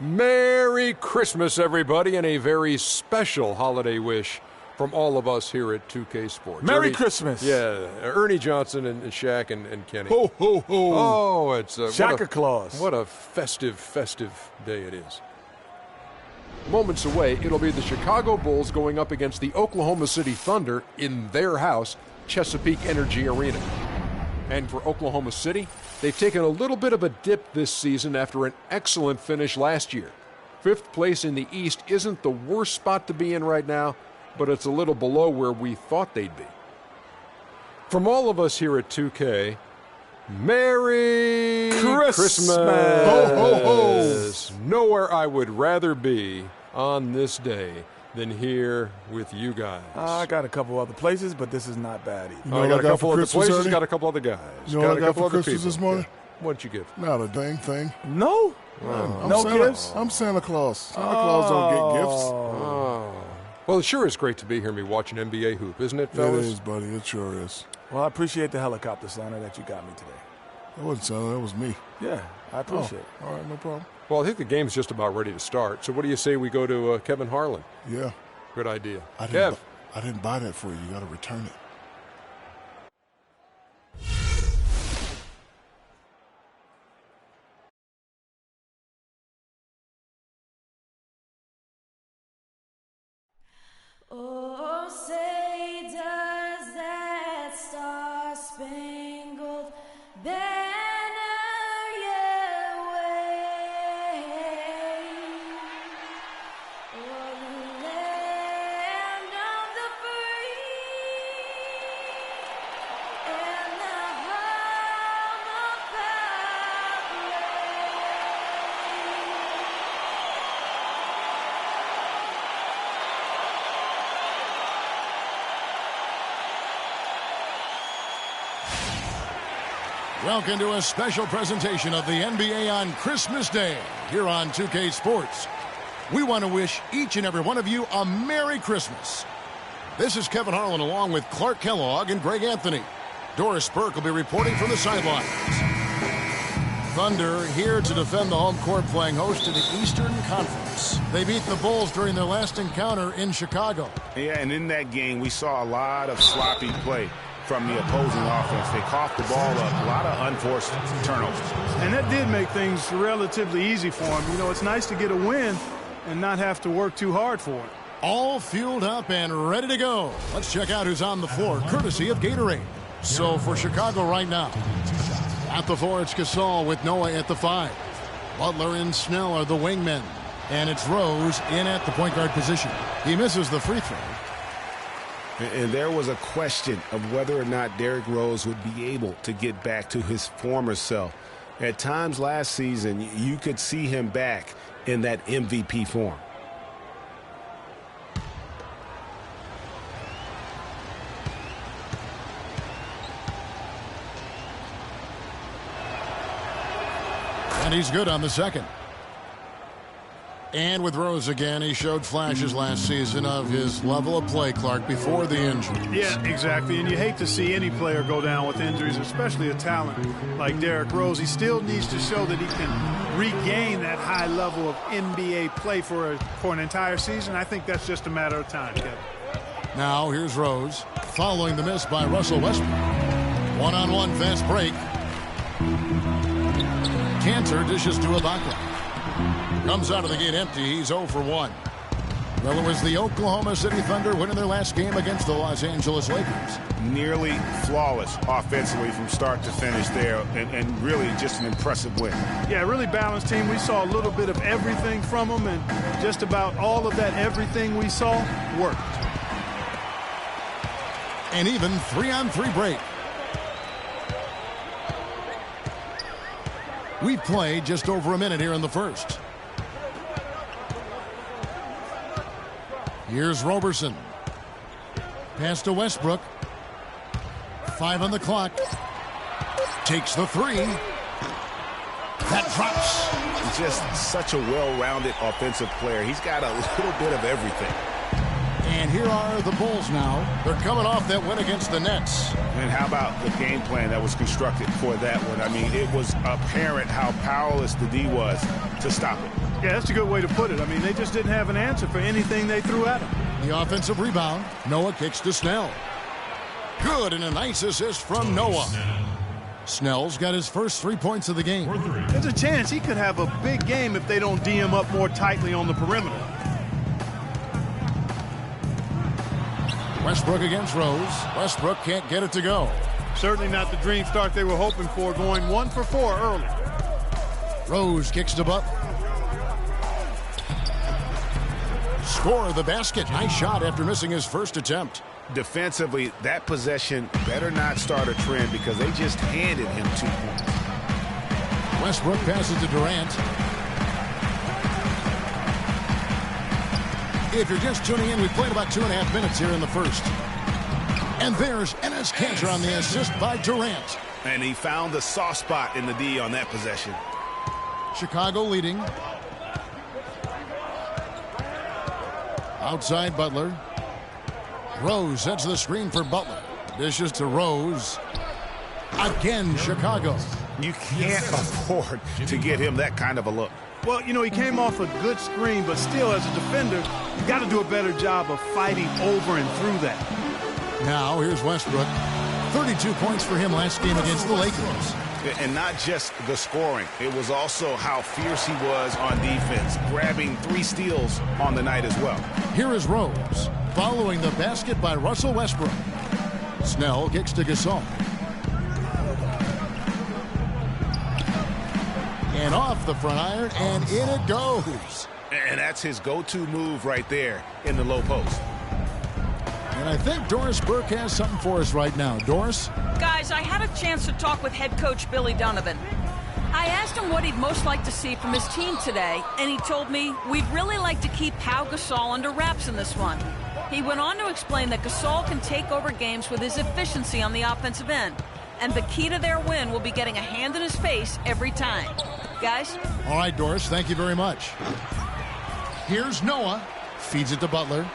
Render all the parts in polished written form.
Merry Christmas, everybody, and a very special holiday wish from all of us here at 2K Sports. Merry Christmas. Yeah, Ernie Johnson and Shaq and Kenny. Ho, ho, ho. Oh, it's Shaka Claus. What a festive day it is. Moments away, it'll be the Chicago Bulls going up against the Oklahoma City Thunder in their house, Chesapeake Energy Arena. And for Oklahoma City, they've taken a little bit of a dip this season after an excellent finish last year. 5th place in the East isn't the worst spot to be in right now, but it's a little below where we thought they'd be. From all of us here at 2K, Merry Christmas! Ho, ho, ho! Nowhere I would rather be on this day than here with you guys. I got a couple other places, but this is not bad either. You know I what got I a got couple for other Christmas, places, Ernie? got a couple other guys. You know what I got a couple for other Christmas people. this morning? What'd you give? Not a dang thing. No? No gifts? I'm Santa Claus. Santa Claus don't get gifts. Oh. Well, it sure is great to be here and be watching NBA hoop, isn't it, It fellas? is, buddy. It sure is. Well, I appreciate the helicopter, Santa, that you got me today. That wasn't Santa. That was me. Yeah, I appreciate it. All right, no problem. Well, I think the game's just about ready to start. So what do you say we go to Kevin Harlan? Yeah. Good idea. I Kev. didn't buy that for you. You got to return it. Oh, say does that star-spangled banner yet wave o'er the land of the free and the home of Bethlehem? Welcome to a special presentation of the NBA on Christmas Day here on 2K Sports. We want to wish each and every one of you a Merry Christmas. This is Kevin Harlan along with Clark Kellogg and Greg Anthony. Doris Burke will be reporting from the sidelines. Thunder here to defend the home court, playing host to the Eastern Conference. They beat the Bulls during their last encounter in Chicago. Yeah, and in that game, we saw a lot of sloppy play from the opposing offense. They coughed the ball up, a lot of unforced turnovers. And that did make things relatively easy for him. You know, it's nice to get a win and not have to work too hard for it. All fueled up and ready to go. Let's check out who's on the floor, courtesy of Gatorade. So for Chicago right now, at the 4, it's Gasol with Noah at the 5. Butler and Snell are the wingmen. And it's Rose in at the point guard position. He misses the free throw. And there was a question of whether or not Derrick Rose would be able to get back to his former self. At times last season, you could see him back in that MVP form. And he's good on the second. And with Rose again, he showed flashes last season of his level of play, Clark, before the injury. Yeah, exactly. And you hate to see any player go down with injuries, especially a talent like Derrick Rose. He still needs to show that he can regain that high level of NBA play for an entire season. I think that's just a matter of time, Kevin. Now here's Rose, following the miss by Russell Westbrook. One-on-one fast break. Cantor dishes to Ibaka. Comes out of the gate empty. He's 0 for 1. Well, it was the Oklahoma City Thunder winning their last game against the Los Angeles Lakers. Nearly flawless offensively from start to finish there, and really just an impressive win. Yeah, really balanced team. We saw a little bit of everything from them, and just about all of that everything we saw worked. An even 3-on-3 break. We've played just over a minute here in the first. Here's Roberson. Pass to Westbrook. 5 on the clock. Takes the 3. That drops. He's just such a well-rounded offensive player. He's got a little bit of everything. And here are the Bulls now. They're coming off that win against the Nets. And how about the game plan that was constructed for that one? I mean, it was apparent how powerless the D was to stop it. Yeah, that's a good way to put it. I mean, they just didn't have an answer for anything they threw at him. The offensive rebound. Noah kicks to Snell. Good, and a nice assist from Noah. Snell's got his first 3 points of the game. There's a chance he could have a big game if they don't D him up more tightly on the perimeter. Westbrook against Rose. Westbrook can't get it to go. Certainly not the dream start they were hoping for, going 1 for 4 early. Rose kicks to Butler. Score the basket. Nice shot after missing his first attempt. Defensively, that possession better not start a trend because they just handed him 2 points. Westbrook passes to Durant. If you're just tuning in, we played about 2.5 minutes here in the first. And there's Enes Kanter on the assist by Durant. And he found the soft spot in the D on that possession. Chicago leading. Outside Butler. Rose sets the screen for Butler. Dishes to Rose. Again, Chicago. You can't afford to get him that kind of a look. Well, you know, he came off a good screen, but still, as a defender, you got to do a better job of fighting over and through that. Now, here's Westbrook. 32 points for him last game against the Lakers. And not just the scoring. It was also how fierce he was on defense, grabbing 3 steals on the night as well. Here is Rose, following the basket by Russell Westbrook. Snell kicks to Gasol. And off the front iron, and in it goes. And that's his go-to move right there in the low post. And I think Doris Burke has something for us right now. Doris? Guys, I had a chance to talk with head coach Billy Donovan. I asked him what he'd most like to see from his team today, and he told me we'd really like to keep Pau Gasol under wraps in this one. He went on to explain that Gasol can take over games with his efficiency on the offensive end, and the key to their win will be getting a hand in his face every time. Guys? All right, Doris, thank you very much. Here's Noah. Feeds it to Butler.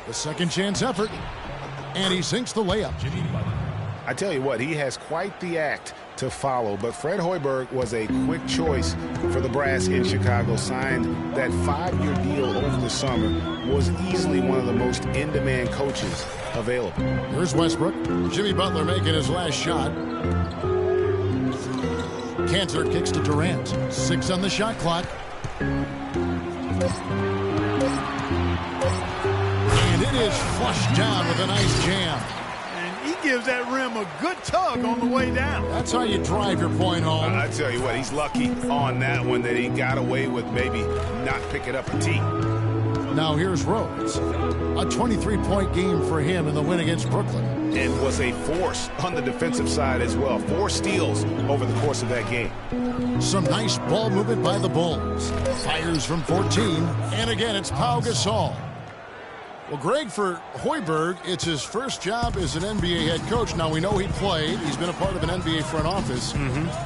The second chance effort. And he sinks the layup. I tell you what, he has quite the act to follow, but Fred Hoiberg was a quick choice for the brass in Chicago. Signed that 5-year deal over the summer, was easily one of the most in-demand coaches available. Here's Westbrook. Jimmy Butler making his last shot. Kanter kicks to Durant. 6 on the shot clock. And it is flushed down with a nice jam. And he gives that rim a good tug on the way down. That's how you drive your point home. I tell you what, he's lucky on that one that he got away with maybe not picking up a tee. Now here's Rose. A 23-point game for him in the win against Brooklyn. And was a force on the defensive side as well. 4 steals over the course of that game. Some nice ball movement by the Bulls. Fires from 14. And again, it's Pau Gasol. Well, Greg, for Hoiberg, it's his first job as an NBA head coach. Now, we know he played. He's been a part of an NBA front office.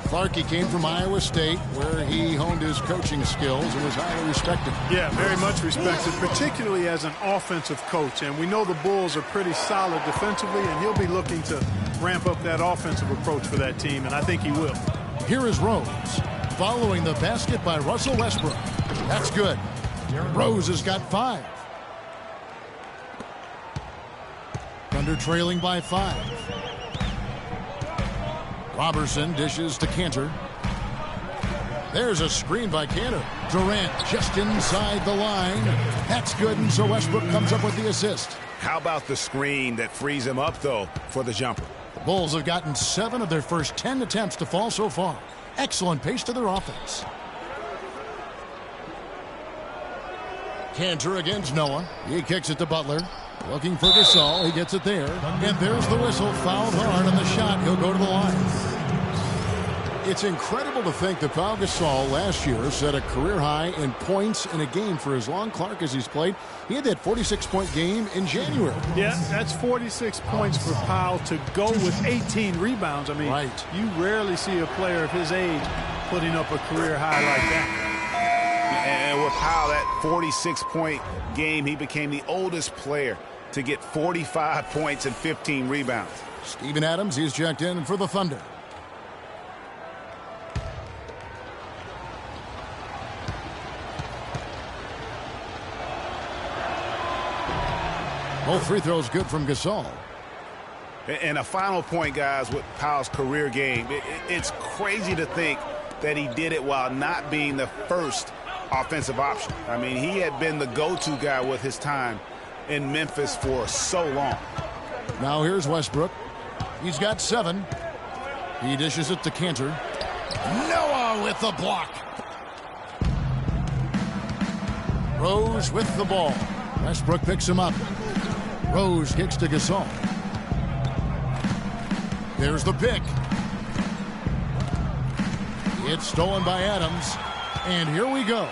Clarkie came from Iowa State, where he honed his coaching skills and was highly respected. Yeah, very much respected, particularly as an offensive coach. And we know the Bulls are pretty solid defensively, and he'll be looking to ramp up that offensive approach for that team, and I think he will. Here is Rose, following the basket by Russell Westbrook. That's good. Rose has got 5. Thunder trailing by 5. Robertson dishes to Kanter. There's a screen by Kanter. Durant just inside the line. That's good, and so Westbrook comes up with the assist. How about the screen that frees him up, though, for the jumper? The Bulls have gotten 7 of their first 10 attempts to fall so far. Excellent pace to their offense. Kanter against Noah. He kicks it to Butler. Looking for Gasol. He gets it there. And there's the whistle. Fouled hard on the shot. He'll go to the line. It's incredible to think that Pau Gasol last year set a career high in points in a game for as long, Clark, as he's played. He had that 46-point game in January. Yeah, that's 46 points for Pau to go with 18 rebounds. I mean, right. You rarely see a player of his age putting up a career high like that. Powell, that 46-point game, he became the oldest player to get 45 points and 15 rebounds. Steven Adams, he's checked in for the Thunder. Both free throws good from Gasol. And a final point, guys, with Powell's career game. It's crazy to think that he did it while not being the first offensive option. I mean, he had been the go-to guy with his time in Memphis for so long. Now here's Westbrook. He's got 7. He dishes it to Cantor. Noah with the block. Rose with the ball. Westbrook picks him up. Rose kicks to Gasol. There's the pick. It's stolen by Adams. And here we go.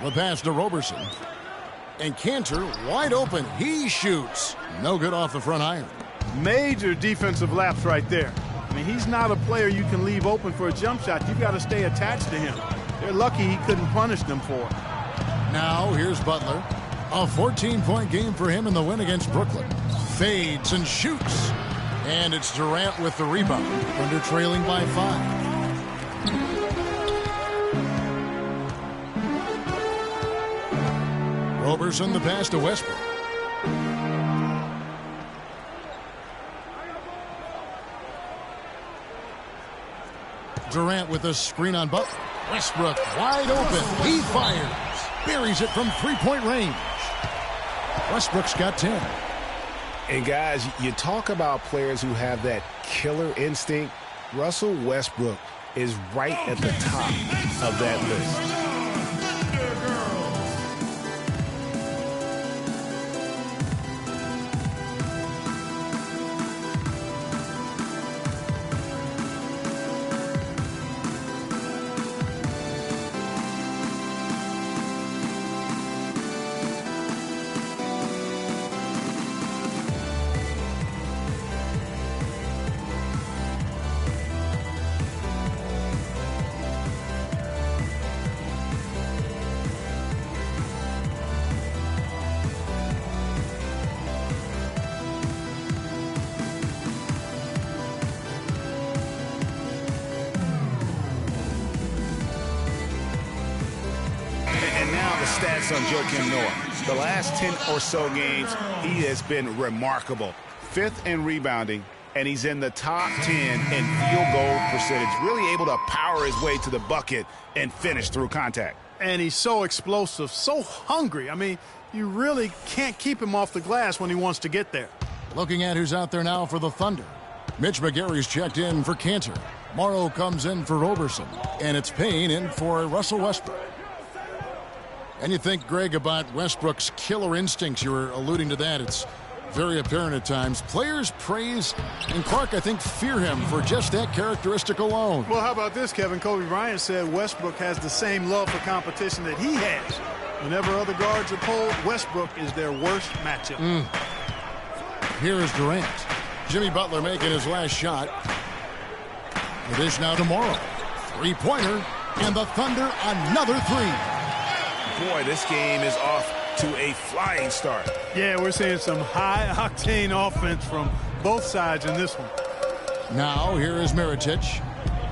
The pass to Roberson. And Cantor wide open. He shoots. No good off the front iron. Major defensive lapse right there. I mean, he's not a player you can leave open for a jump shot. You've got to stay attached to him. They're lucky he couldn't punish them for it. Now here's Butler. A 14-point game for him in the win against Brooklyn. Fades and shoots. And it's Durant with the rebound. Under trailing by 5. Roberson the pass to Westbrook. Durant with a screen on Butler. Westbrook wide open. He fires. Buries it from three-point range. Westbrook's got 10. And guys, you talk about players who have that killer instinct. Russell Westbrook is right at the top of that list. Stats on Joakim Noah. The last 10 or so games, he has been remarkable. 5th in rebounding, and he's in the top 10 in field goal percentage. Really able to power his way to the bucket and finish through contact. And he's so explosive, so hungry. I mean, you really can't keep him off the glass when he wants to get there. Looking at who's out there now for the Thunder. Mitch McGary's checked in for Cantor. Morrow comes in for Roberson. And it's Payne in for Russell Westbrook. And you think, Greg, about Westbrook's killer instincts. You were alluding to that. It's very apparent at times. Players praise, and Clark, I think, fear him for just that characteristic alone. Well, how about this, Kevin? Kobe Bryant said Westbrook has the same love for competition that he has. Whenever other guards are pulled, Westbrook is their worst matchup. Here is Durant. Jimmy Butler making his last shot. The dish now to Morrow. Three-pointer, and the Thunder another 3. Boy, this game is off to a flying start. Yeah, we're seeing some high-octane offense from both sides in this one. Now, here is Mirotic.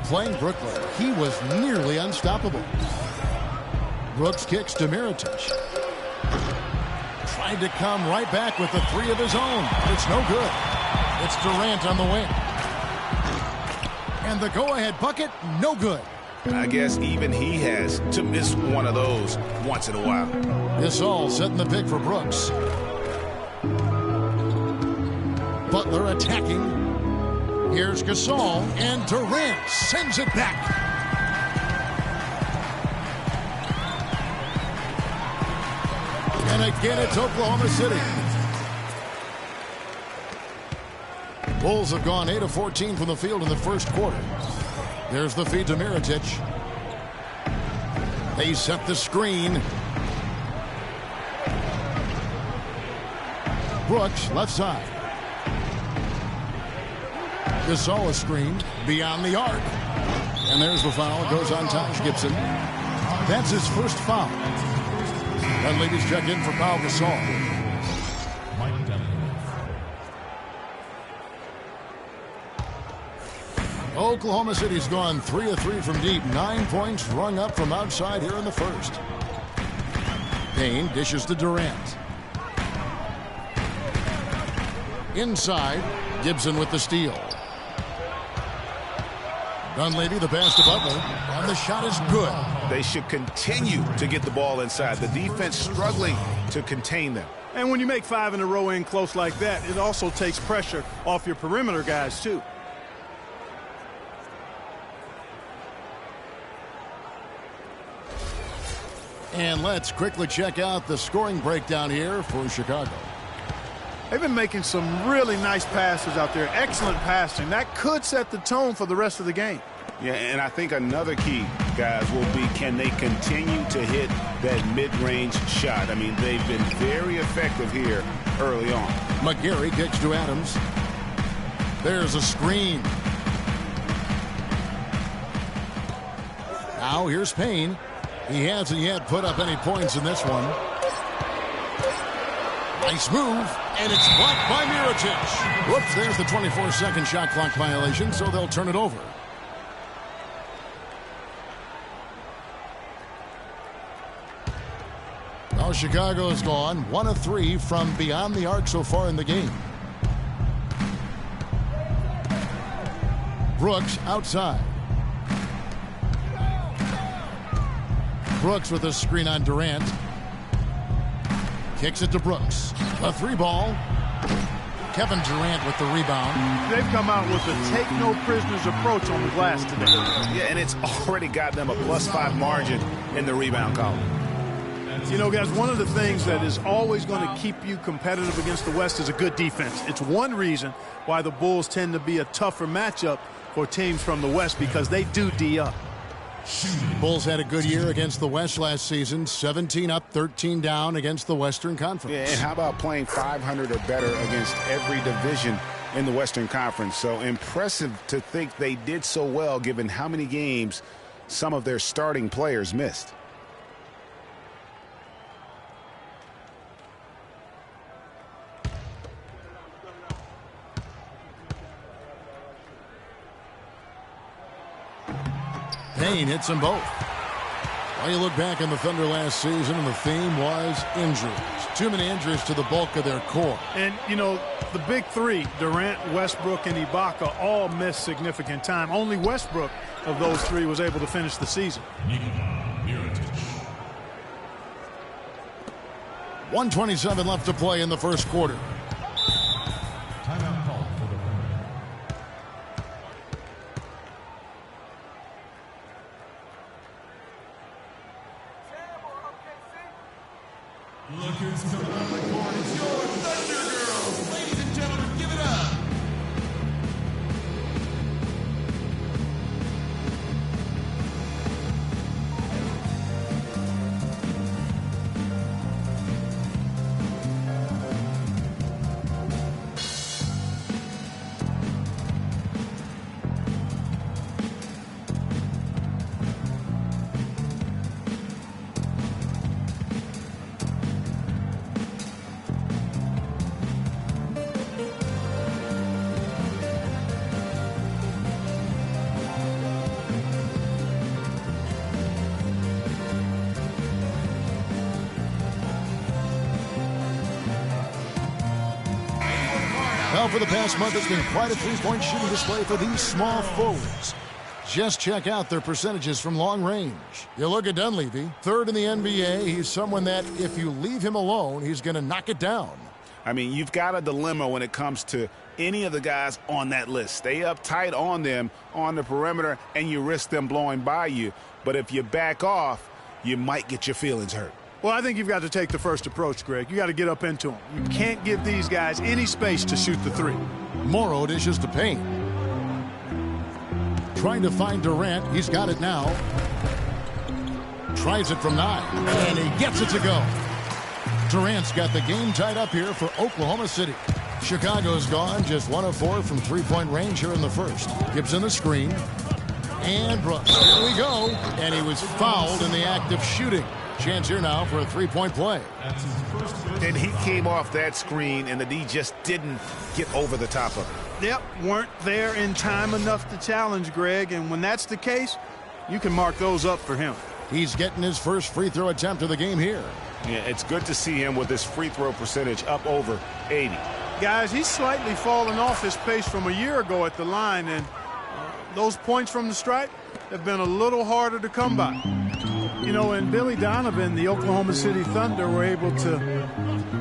Playing Brooklyn, he was nearly unstoppable. Brooks kicks to Mirotic. Tried to come right back with the 3 of his own, but it's no good. It's Durant on the wing. And the go-ahead bucket, no good. I guess even he has to miss one of those once in a while. Gasol setting the pick for Brooks. Butler attacking. Here's Gasol, and Durant sends it back. And again, it's Oklahoma City. Bulls have gone 8 of 14 from the field in the first quarter. There's the feed to Mirotic. They set the screen. Brooks, left side. Gasol is screened beyond the arc. And there's the foul. It goes on Taj Gibson. That's his first foul. Dunleavy's checked in for Pau Gasol. Oklahoma City's gone 3 of 3 from deep. 9 points rung up from outside here in the first. Payne dishes to Durant. Inside, Gibson with the steal. Dunleavy, the pass to Butler, and the shot is good. They should continue to get the ball inside. The defense struggling to contain them. And when you make 5 in a row in close like that, it also takes pressure off your perimeter guys, too. And let's quickly check out the scoring breakdown here for Chicago. They've been making some really nice passes out there. Excellent passing. That could set the tone for the rest of the game. Yeah, and I think another key, guys, will be can they continue to hit that mid-range shot? I mean, they've been very effective here early on. McGarry kicks to Adams. There's a screen. Now here's Payne. He hasn't yet put up any points in this one. Nice move, and it's blocked by Mirotic. Whoops, there's the 24-second shot clock violation, so they'll turn it over. Now Chicago's gone 1 of 3 from beyond the arc so far in the game. Brooks outside. Brooks with a screen on Durant. Kicks it to Brooks. A 3-ball. Kevin Durant with the rebound. They've come out with a take-no-prisoners approach on the glass today. Yeah, and it's already got them a +5 margin in the rebound column. You know, guys, one of the things that is always going to keep you competitive against the West is a good defense. It's one reason why the Bulls tend to be a tougher matchup for teams from the West, because they do D up. Bulls had a good year against the West last season. 17 up, 13 down against the Western Conference. Yeah, and how about playing 500 or better against every division in the Western Conference? So impressive to think they did so well given how many games some of their starting players missed. Payne hits them both. Well, you look back on the Thunder last season, and the theme was injuries. Too many injuries to the bulk of their core. And, you know, the big three, Durant, Westbrook, and Ibaka, all missed significant time. Only Westbrook of those three was able to finish the season. 1:27 left to play in the first quarter. Look who's coming on the court. It's your Thunder Girls. Ladies and gentlemen, give it up. Well, for the past month, it's been quite a three-point shooting display for these small forwards. Just check out their percentages from long range. You look at Dunleavy, third in the NBA. He's someone that if you leave him alone, he's going to knock it down. I mean, you've got a dilemma when it comes to any of the guys on that list. Stay up tight on them on the perimeter, and you risk them blowing by you. But if you back off, you might get your feelings hurt. Well, I think you've got to take the first approach, Greg. You got to get up into them. You can't give these guys any space to shoot the three. Morrow dishes to Payne. Trying to find Durant. He's got it now. Tries it from 9, and he gets it to go. Durant's got the game tied up here for Oklahoma City. Chicago's gone just 1 of 4 from three-point range here in the first. Gibson the screen. And Brooks, here we go. And he was fouled in the act of shooting. Chance here now for a three-point play. And he came off that screen, and the D just didn't get over the top of it. Yep, weren't there in time enough to challenge Greg, and when that's the case, you can mark those up for him. He's getting his first free throw attempt of the game here. Yeah, it's good to see him with his free throw percentage up over 80. Guys, he's slightly fallen off his pace from a year ago at the line, and those points from the stripe have been a little harder to come by. You know, and Billy Donovan, the Oklahoma City Thunder, were able to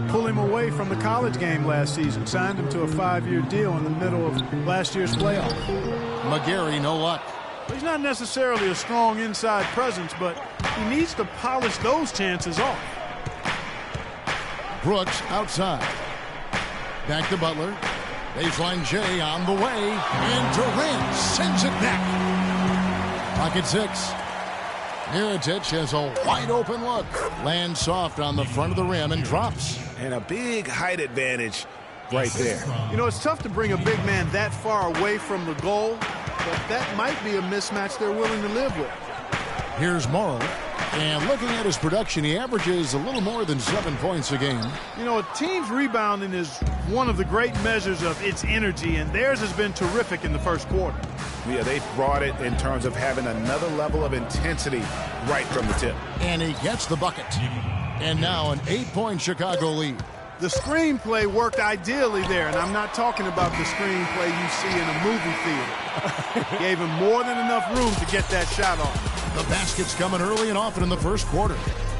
pull him away from the college game last season, signed him to a 5-year deal in the middle of last year's playoff. McGarry, no luck. He's not necessarily a strong inside presence, but he needs to polish those chances off. Brooks outside. Back to Butler. Baseline J on the way. And Durant sends it back. Pocket 6. Mirotic has a wide open look. Lands soft on the front of the rim and drops. And a big height advantage right there. You know, it's tough to bring a big man that far away from the goal, but that might be a mismatch they're willing to live with. Here's Morrow. And looking at his production, he averages a little more than 7 points a game. You know, a team's rebounding is one of the great measures of its energy, and theirs has been terrific in the first quarter. Yeah, they've brought it in terms of having another level of intensity right from the tip. And he gets the bucket. And now an 8-point Chicago lead. The screenplay worked ideally there, and I'm not talking about the screenplay you see in a movie theater. Gave him more than enough room to get that shot off. The basket's coming early and often in the first quarter.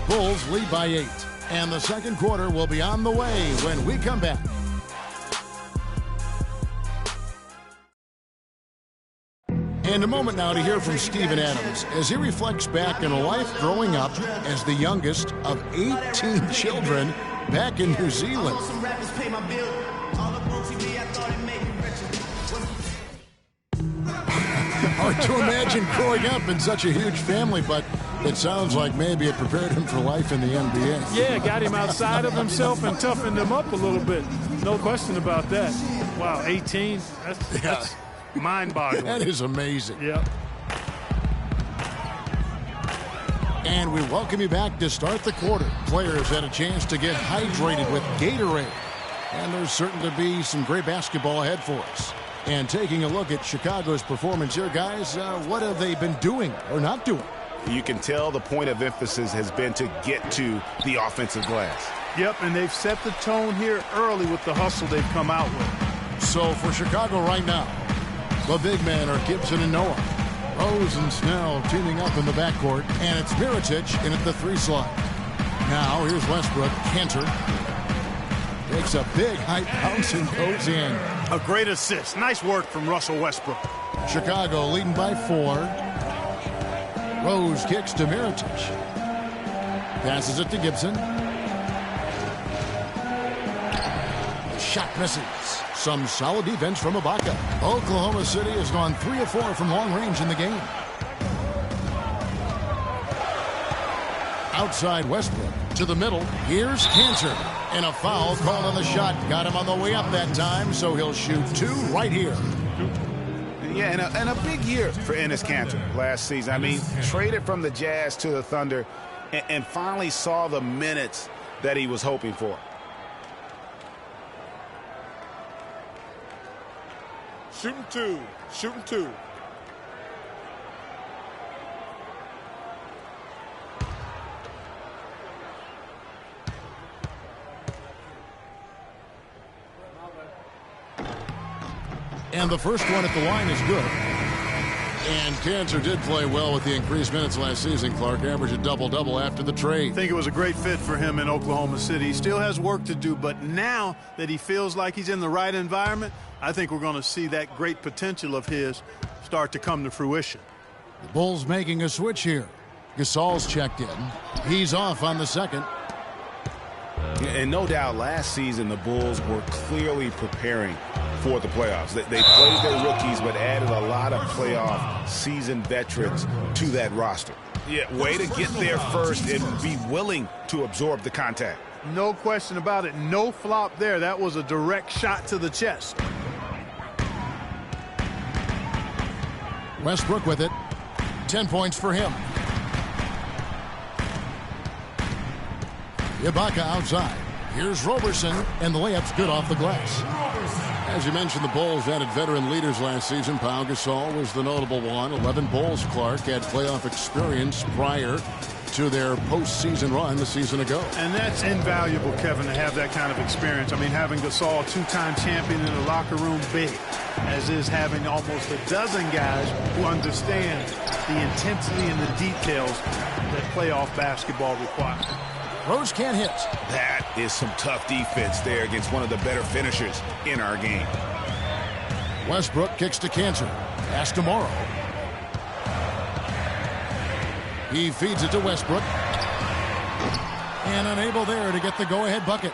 Bulls lead by 8. And the second quarter will be on the way when we come back. And a moment now to hear from Steven Adams as he reflects back on a life growing up as the youngest of 18 children back in New Zealand. Hard to imagine growing up in such a huge family, but it sounds like maybe it prepared him for life in the NBA. Yeah, got him outside of himself and toughened him up a little bit. No question about that. Wow, 18? That's mind-boggling. That is amazing. Yep. And we welcome you back to start the quarter. Players had a chance to get hydrated with Gatorade. And there's certain to be some great basketball ahead for us. And taking a look at Chicago's performance here, guys, what have they been doing or not doing? You can tell the point of emphasis has been to get to the offensive glass. Yep, and they've set the tone here early with the hustle they've come out with. So for Chicago right now, the big men are Gibson and Noah. Rose and Snell teaming up in the backcourt, and it's Mirotic in at the 3 slot. Now here's Westbrook. Cantor takes a big height bounce and goes in. A great assist. Nice work from Russell Westbrook. Chicago leading by 4. Rose kicks to Mirotic. Passes it to Gibson. Shot misses. Some solid defense from Ibaka. Oklahoma City has gone 3 of 4 from long range in the game. Outside Westbrook to the middle. Here's Cantor. And a foul called on the shot. Got him on the way up that time, so he'll shoot 2 right here. Yeah, and a big year for Enes Kanter last season. I mean, traded from the Jazz to the Thunder and finally saw the minutes that he was hoping for. Shooting 2. Shooting 2. And the first one at the line is good. And Cantor did play well with the increased minutes last season. Clark averaged a double-double after the trade. I think it was a great fit for him in Oklahoma City. He still has work to do, but now that he feels like he's in the right environment, I think we're going to see that great potential of his start to come to fruition. The Bulls making a switch here. Gasol's checked in. He's off on the second. And no doubt last season the Bulls were clearly preparing for the playoffs. They played their rookies but added a lot of playoff seasoned veterans to that roster. Yeah, way to get there first and be willing to absorb the contact. No question about it. No flop there. That was a direct shot to the chest. Westbrook with it. 10 points for him. Ibaka outside. Here's Roberson, and the layup's good off the glass. As you mentioned, the Bulls added veteran leaders last season. Pau Gasol was the notable one. 11 Bulls, Clark, had playoff experience prior to their postseason run the season ago. And that's invaluable, Kevin, to have that kind of experience. I mean, having Gasol, two-time champion in the locker room, big, as is having almost a dozen guys who understand the intensity and the details that playoff basketball requires. Rose can't hit. That is some tough defense there against one of the better finishers in our game. Westbrook kicks to Cantor. Pass to Morrow. He feeds it to Westbrook. And unable there to get the go-ahead bucket.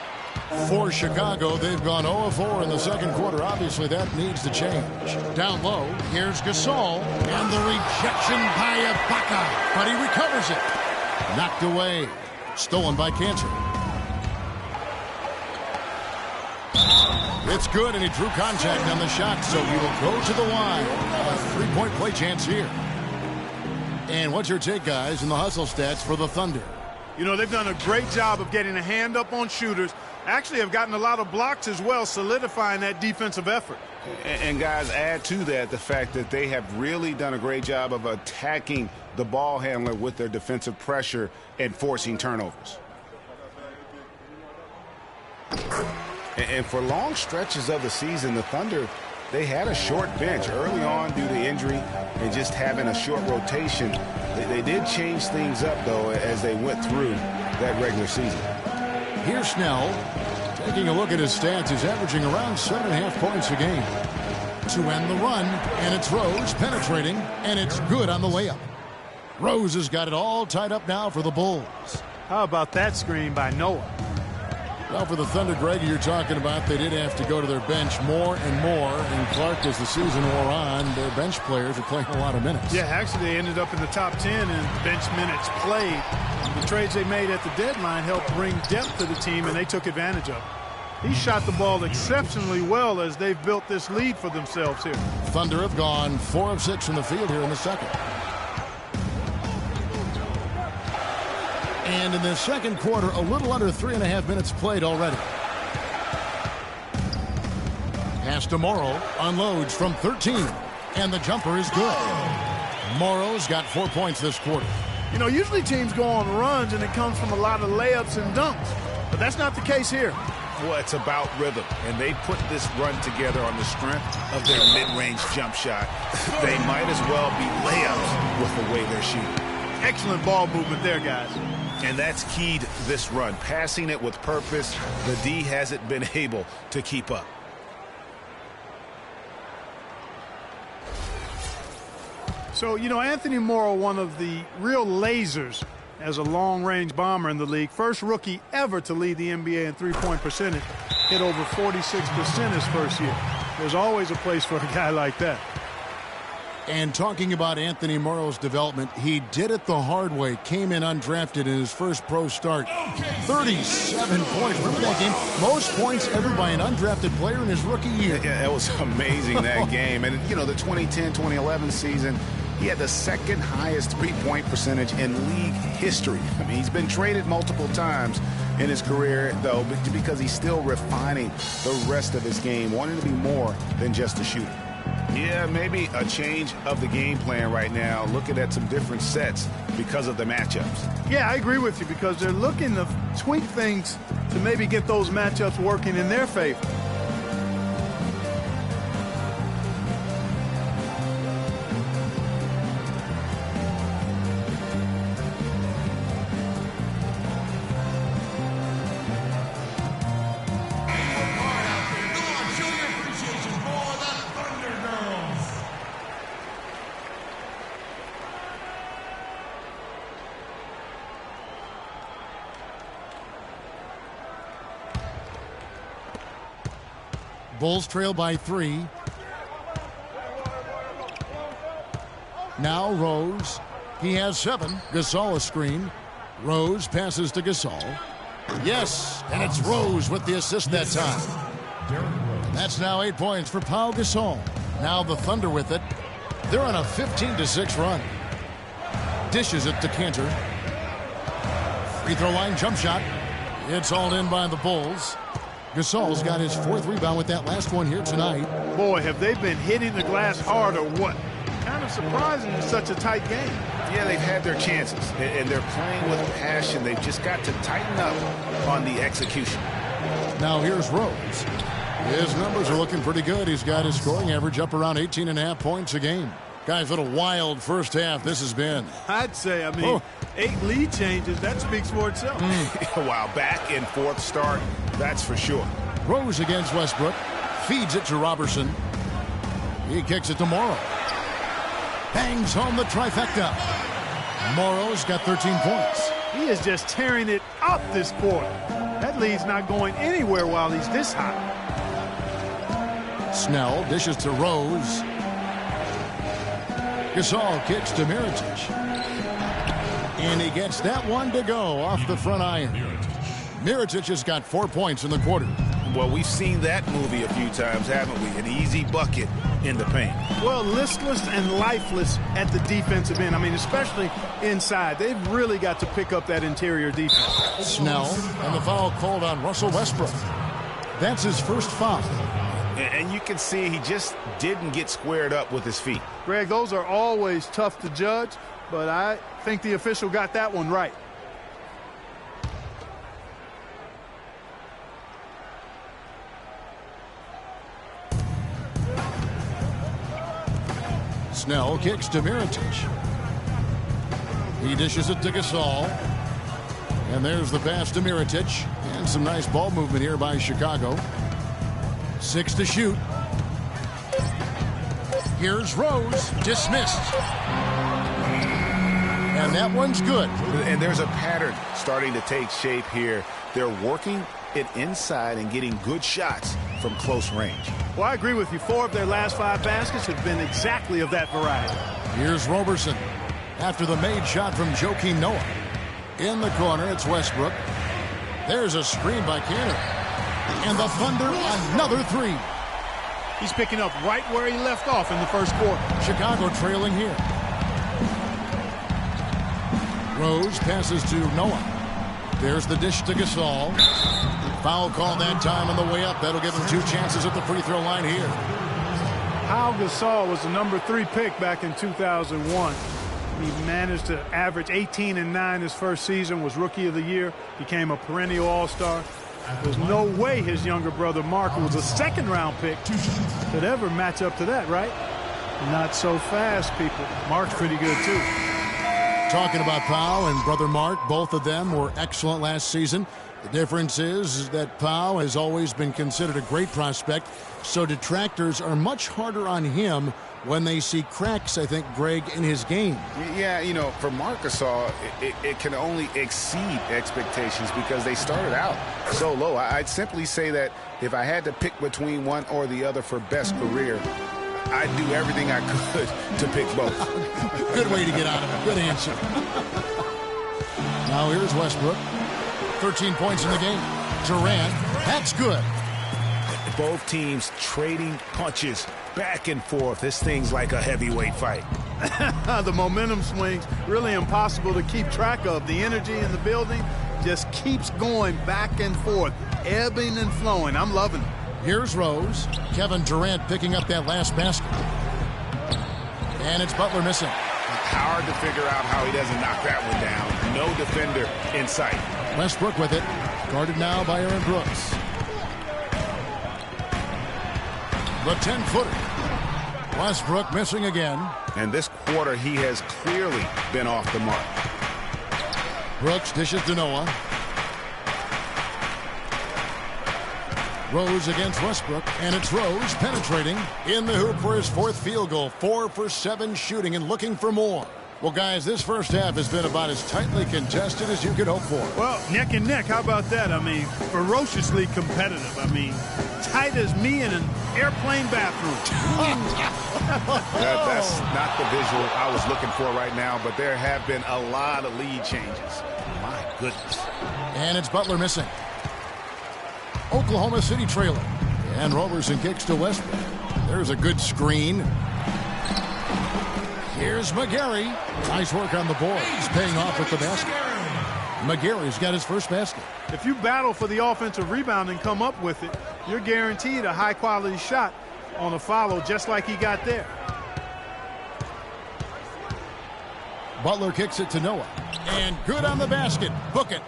For Chicago, they've gone 0-4 in the second quarter. Obviously, that needs to change. Down low, here's Gasol. And the rejection by Ibaka. But he recovers it. Knocked away. Stolen by Cantor. It's good, and he drew contact on the shot, so he will go to the line. A three-point play chance here. And what's your take, guys, in the hustle stats for the Thunder? You know, they've done a great job of getting a hand up on shooters. Actually have gotten a lot of blocks as well, solidifying that defensive effort. And guys, add to that the fact that they have really done a great job of attacking the ball handler with their defensive pressure and forcing turnovers. And for long stretches of the season, the Thunder, they had a short bench early on due to injury and just having a short rotation. They did change things up, though, as they went through that regular season. Here's Snell. Taking a look at his stats, he's averaging around 7.5 points a game. To end the run, and it's Rose penetrating, and it's good on the layup. Rose has got it all tied up now for the Bulls. How about that screen by Noah? Well, for the Thunder, Greg, you're talking about, they did have to go to their bench more and more. And Clark, as the season wore on, their bench players are playing a lot of minutes. Yeah, actually, they ended up in the top 10 in bench minutes played. The trades they made at the deadline helped bring depth to the team, and they took advantage of it. He shot the ball exceptionally well as they've built this lead for themselves here. Thunder have gone 4 of 6 from the field here in the second. And in the second quarter, a little under 3.5 minutes played already. Pass to Morrow, unloads from 13, and the jumper is good. Morrow's got 4 points this quarter. You know, usually teams go on runs, and it comes from a lot of layups and dunks. But that's not the case here. Well, it's about rhythm, and they put this run together on the strength of their mid-range jump shot. They might as well be layups with the way they're shooting. Excellent ball movement there, guys. And that's key to this run, passing it with purpose. The D hasn't been able to keep up. So, you know, Anthony Morrow, one of the real lasers as a long-range bomber in the league. First rookie ever to lead the NBA in three-point percentage. Hit over 46% his first year. There's always a place for a guy like that. And talking about Anthony Morrow's development, he did it the hard way. Came in undrafted in his first pro start. 37 points. Remember that game? Most points ever by an undrafted player in his rookie year. Yeah, that was amazing, that game. And, you know, the 2010-2011 season, he had the second highest three-point percentage in league history. I mean, he's been traded multiple times in his career, though, because he's still refining the rest of his game, wanting to be more than just a shooter. Yeah, maybe a change of the game plan right now, looking at some different sets because of the matchups. Yeah, I agree with you because they're looking to tweak things to maybe get those matchups working in their favor. Bulls trail by 3. Now Rose. He has 7. Gasol a screen. Rose passes to Gasol. Yes, and it's Rose with the assist that time. That's now 8 points for Pau Gasol. Now the Thunder with it. They're on a 15-6 run. dishes it to Cantor. Free throw line jump shot. It's all in by the Bulls. Gasol's got his 4th rebound with that last one here tonight. Boy, have they been hitting the glass hard or what? Kind of surprising in such a tight game. Yeah, they've had their chances, and they're playing with passion. They've just got to tighten up on the execution. Now here's Rose. His numbers are looking pretty good. He's got his scoring average up around 18.5 points a game. Guys, what a wild first half this has been. I'd say, 8 lead changes, that speaks for itself. Wow, back and forth start, that's for sure. Rose against Westbrook. Feeds it to Robertson. He kicks it to Morrow. Bangs home the trifecta. Morrow's got 13 points. He is just tearing it up this quarter. That lead's not going anywhere while he's this hot. Snell dishes to Rose. Gasol kicks to Mirotic. And he gets that one to go off the front iron. Mirotic has got 4 points in the quarter. Well, we've seen that movie a few times, haven't we? An easy bucket in the paint. Well, listless and lifeless at the defensive end. Especially inside. They've really got to pick up that interior defense. Snell, and the foul called on Russell Westbrook. That's his first foul. And you can see he just didn't get squared up with his feet. Greg, those are always tough to judge, but I think the official got that one right. Snell kicks to Mirotic. He dishes it to Gasol. And there's the pass to Mirotic. And some nice ball movement here by Chicago. 6 to shoot. Here's Rose. Dismissed. And that one's good. And there's a pattern starting to take shape here. They're working it inside and getting good shots from close range. Well, I agree with you. 4 of their last 5 baskets have been exactly of that variety. Here's Robertson. After the made shot from Joakim Noah. In the corner, it's Westbrook. There's a screen by Cantor. And the Thunder, another 3. He's picking up right where he left off in the first quarter. Chicago trailing here. Rose passes to Noah. There's the dish to Gasol. Foul call that time on the way up. That'll give him 2 chances at the free throw line here. Pau Gasol was the number 3 pick back in 2001. He managed to average 18 and 9 his first season, was Rookie of the Year, became a perennial All-Star. There's no way his younger brother Mark, who was a second-round pick, could ever match up to that, right? Not so fast, people. Mark's pretty good, too. Talking about Pau and brother Mark, both of them were excellent last season. The difference is that Pau has always been considered a great prospect, so detractors are much harder on him when they see cracks, I think, Greg, in his game. Yeah, for Marc Gasol, it can only exceed expectations because they started out so low. I'd simply say that if I had to pick between one or the other for best career, I'd do everything I could to pick both. Good way to get out of it. Good answer. Now here's Westbrook. 13 points in the game. Durant, that's good. Both teams trading punches back and forth. This thing's like a heavyweight fight. The momentum swings really impossible to keep track of. The energy in the building just keeps going back and forth, ebbing and flowing. I'm loving it. Here's Rose. Kevin Durant picking up that last basket. And it's Butler missing. Hard to figure out how he doesn't knock that one down. No defender in sight. Westbrook with it. Guarded now by Aaron Brooks. The 10-footer. Westbrook missing again. And this quarter, he has clearly been off the mark. Brooks dishes to Noah. Rose against Westbrook, and it's Rose penetrating in the hoop for his 4th field goal. 4 for 7 shooting and looking for more. Well, guys, this first half has been about as tightly contested as you could hope for. Well, neck and neck. How about that? Ferociously competitive. Tight as me in an airplane bathroom. That's not the visual I was looking for right now, but there have been a lot of lead changes. My goodness. And it's Butler missing. Oklahoma City trailer. And Robertson kicks to Westbrook. There's a good screen. Here's McGarry. Nice work on the boards, paying off with the basket. McGarry's got his first basket. If you battle for the offensive rebound and come up with it, you're guaranteed a high-quality shot on a follow just like he got there. Butler kicks it to Noah. And good on the basket. Book it.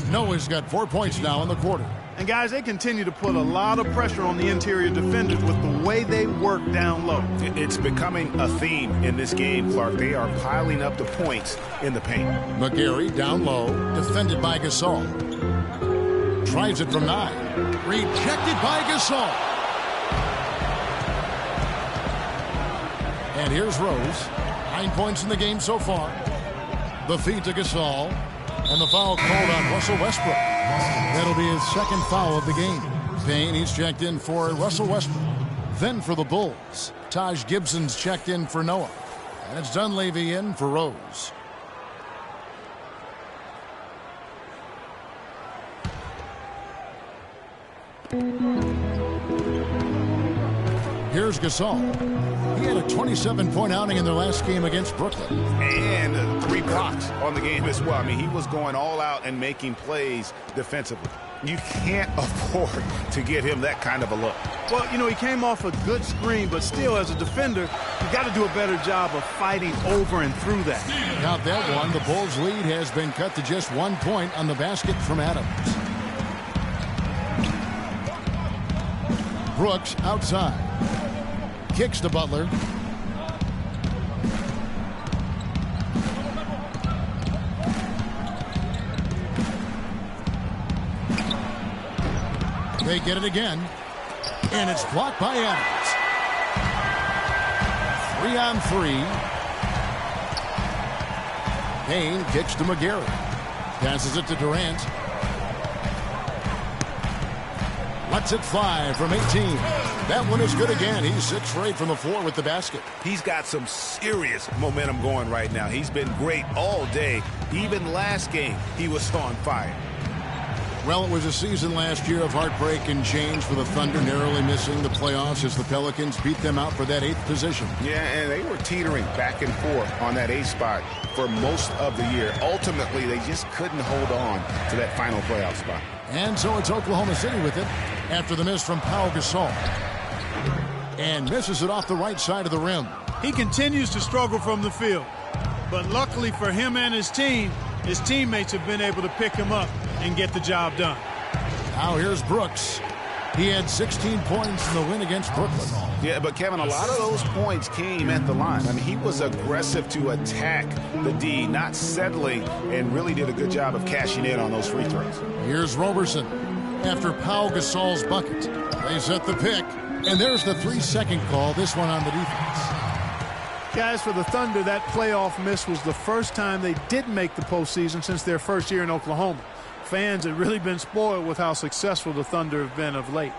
Noah's got 4 points now in the quarter. And, guys, they continue to put a lot of pressure on the interior defenders with the way they work down low. It's becoming a theme in this game, Clark. They are piling up the points in the paint. McGarry down low, defended by Gasol. Tries it from 9. Rejected by Gasol. And here's Rose. 9 points in the game so far. The feed to Gasol. And the foul called on Russell Westbrook. That'll be his second foul of the game. Payne, he's checked in for Russell Westbrook. Then for the Bulls, Taj Gibson's checked in for Noah. And it's Dunleavy in for Rose. Here's Gasol. He had a 27-point outing in their last game against Brooklyn. And 3 blocks on the game as well. I mean, he was going all out and making plays defensively. You can't afford to give him that kind of a look. Well, you know, he came off a good screen, but still, as a defender, you got to do a better job of fighting over and through that. Count that one. The Bulls' lead has been cut to just 1 point on the basket from Adams. Brooks outside. Kicks to Butler. They get it again. And it's blocked by Adams. 3-on-3. Payne kicks to McGarry. Passes it to Durant. Lets it fly from 18. That one is good again. He's 6 for 8 from the floor with the basket. He's got some serious momentum going right now. He's been great all day. Even last game, he was on fire. Well, it was a season last year of heartbreak and change for the Thunder, narrowly missing the playoffs as the Pelicans beat them out for that 8th position. Yeah, and they were teetering back and forth on that 8th spot for most of the year. Ultimately, they just couldn't hold on to that final playoff spot. And so it's Oklahoma City with it after the miss from Pau Gasol. And misses it off the right side of the rim. He continues to struggle from the field. But luckily for him and his team, his teammates have been able to pick him up and get the job done. Now here's Brooks. He had 16 points in the win against Brooklyn. Yeah, but Kevin, a lot of those points came at the line. I mean, he was aggressive to attack the D, not settling, and really did a good job of cashing in on those free throws. Here's Roberson. After Pau Gasol's bucket, they set the pick, and there's the 3-second call, this one on the defense. Guys, for the Thunder, that playoff miss was the first time they didn't make the postseason since their first year in Oklahoma. Fans have really been spoiled with how successful the Thunder have been of late.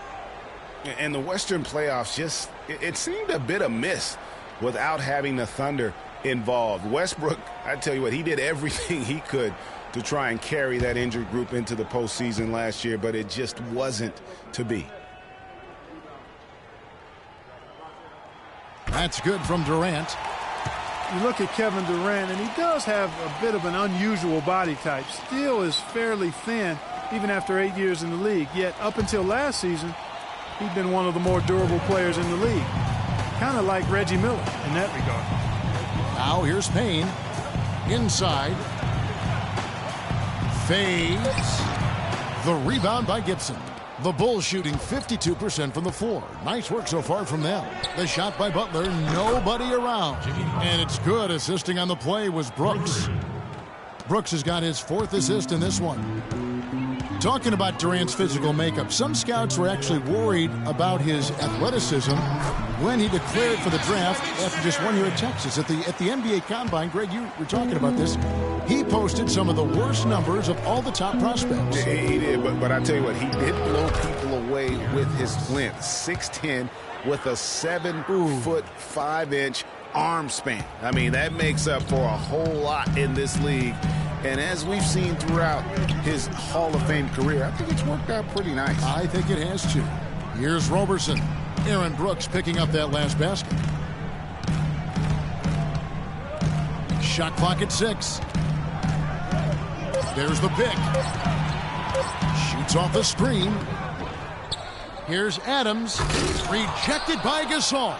And the Western playoffs just, it seemed a bit amiss without having the Thunder involved. Westbrook, I tell you what, he did everything he could to try and carry that injured group into the postseason last year, but it just wasn't to be. That's good from Durant. You look at Kevin Durant, and he does have a bit of an unusual body type. Still is fairly thin, even after 8 years in the league. Yet, up until last season, he'd been one of the more durable players in the league. Kind of like Reggie Miller in that regard. Now here's Payne. Inside. Fades. The rebound by Gibson. The Bulls shooting 52% from the floor. Nice work so far from them. The shot by Butler, nobody around. And it's good. Assisting on the play was Brooks. Brooks has got his 4th assist in this one. Talking about Durant's physical makeup, some scouts were actually worried about his athleticism when he declared for the draft after just 1 year at Texas. At the NBA Combine, Greg, you were talking about this. He posted some of the worst numbers of all the top prospects. He did, but I tell you what, he did blow people away with his length. 6'10", with a 7'5" arm span. I mean, that makes up for a whole lot in this league. And as we've seen throughout his Hall of Fame career, I think it's worked out pretty nice. I think it has too. Here's Roberson. Aaron Brooks picking up that last basket. Shot clock at 6. There's the pick. Shoots off the screen. Here's Adams. Rejected by Gasol.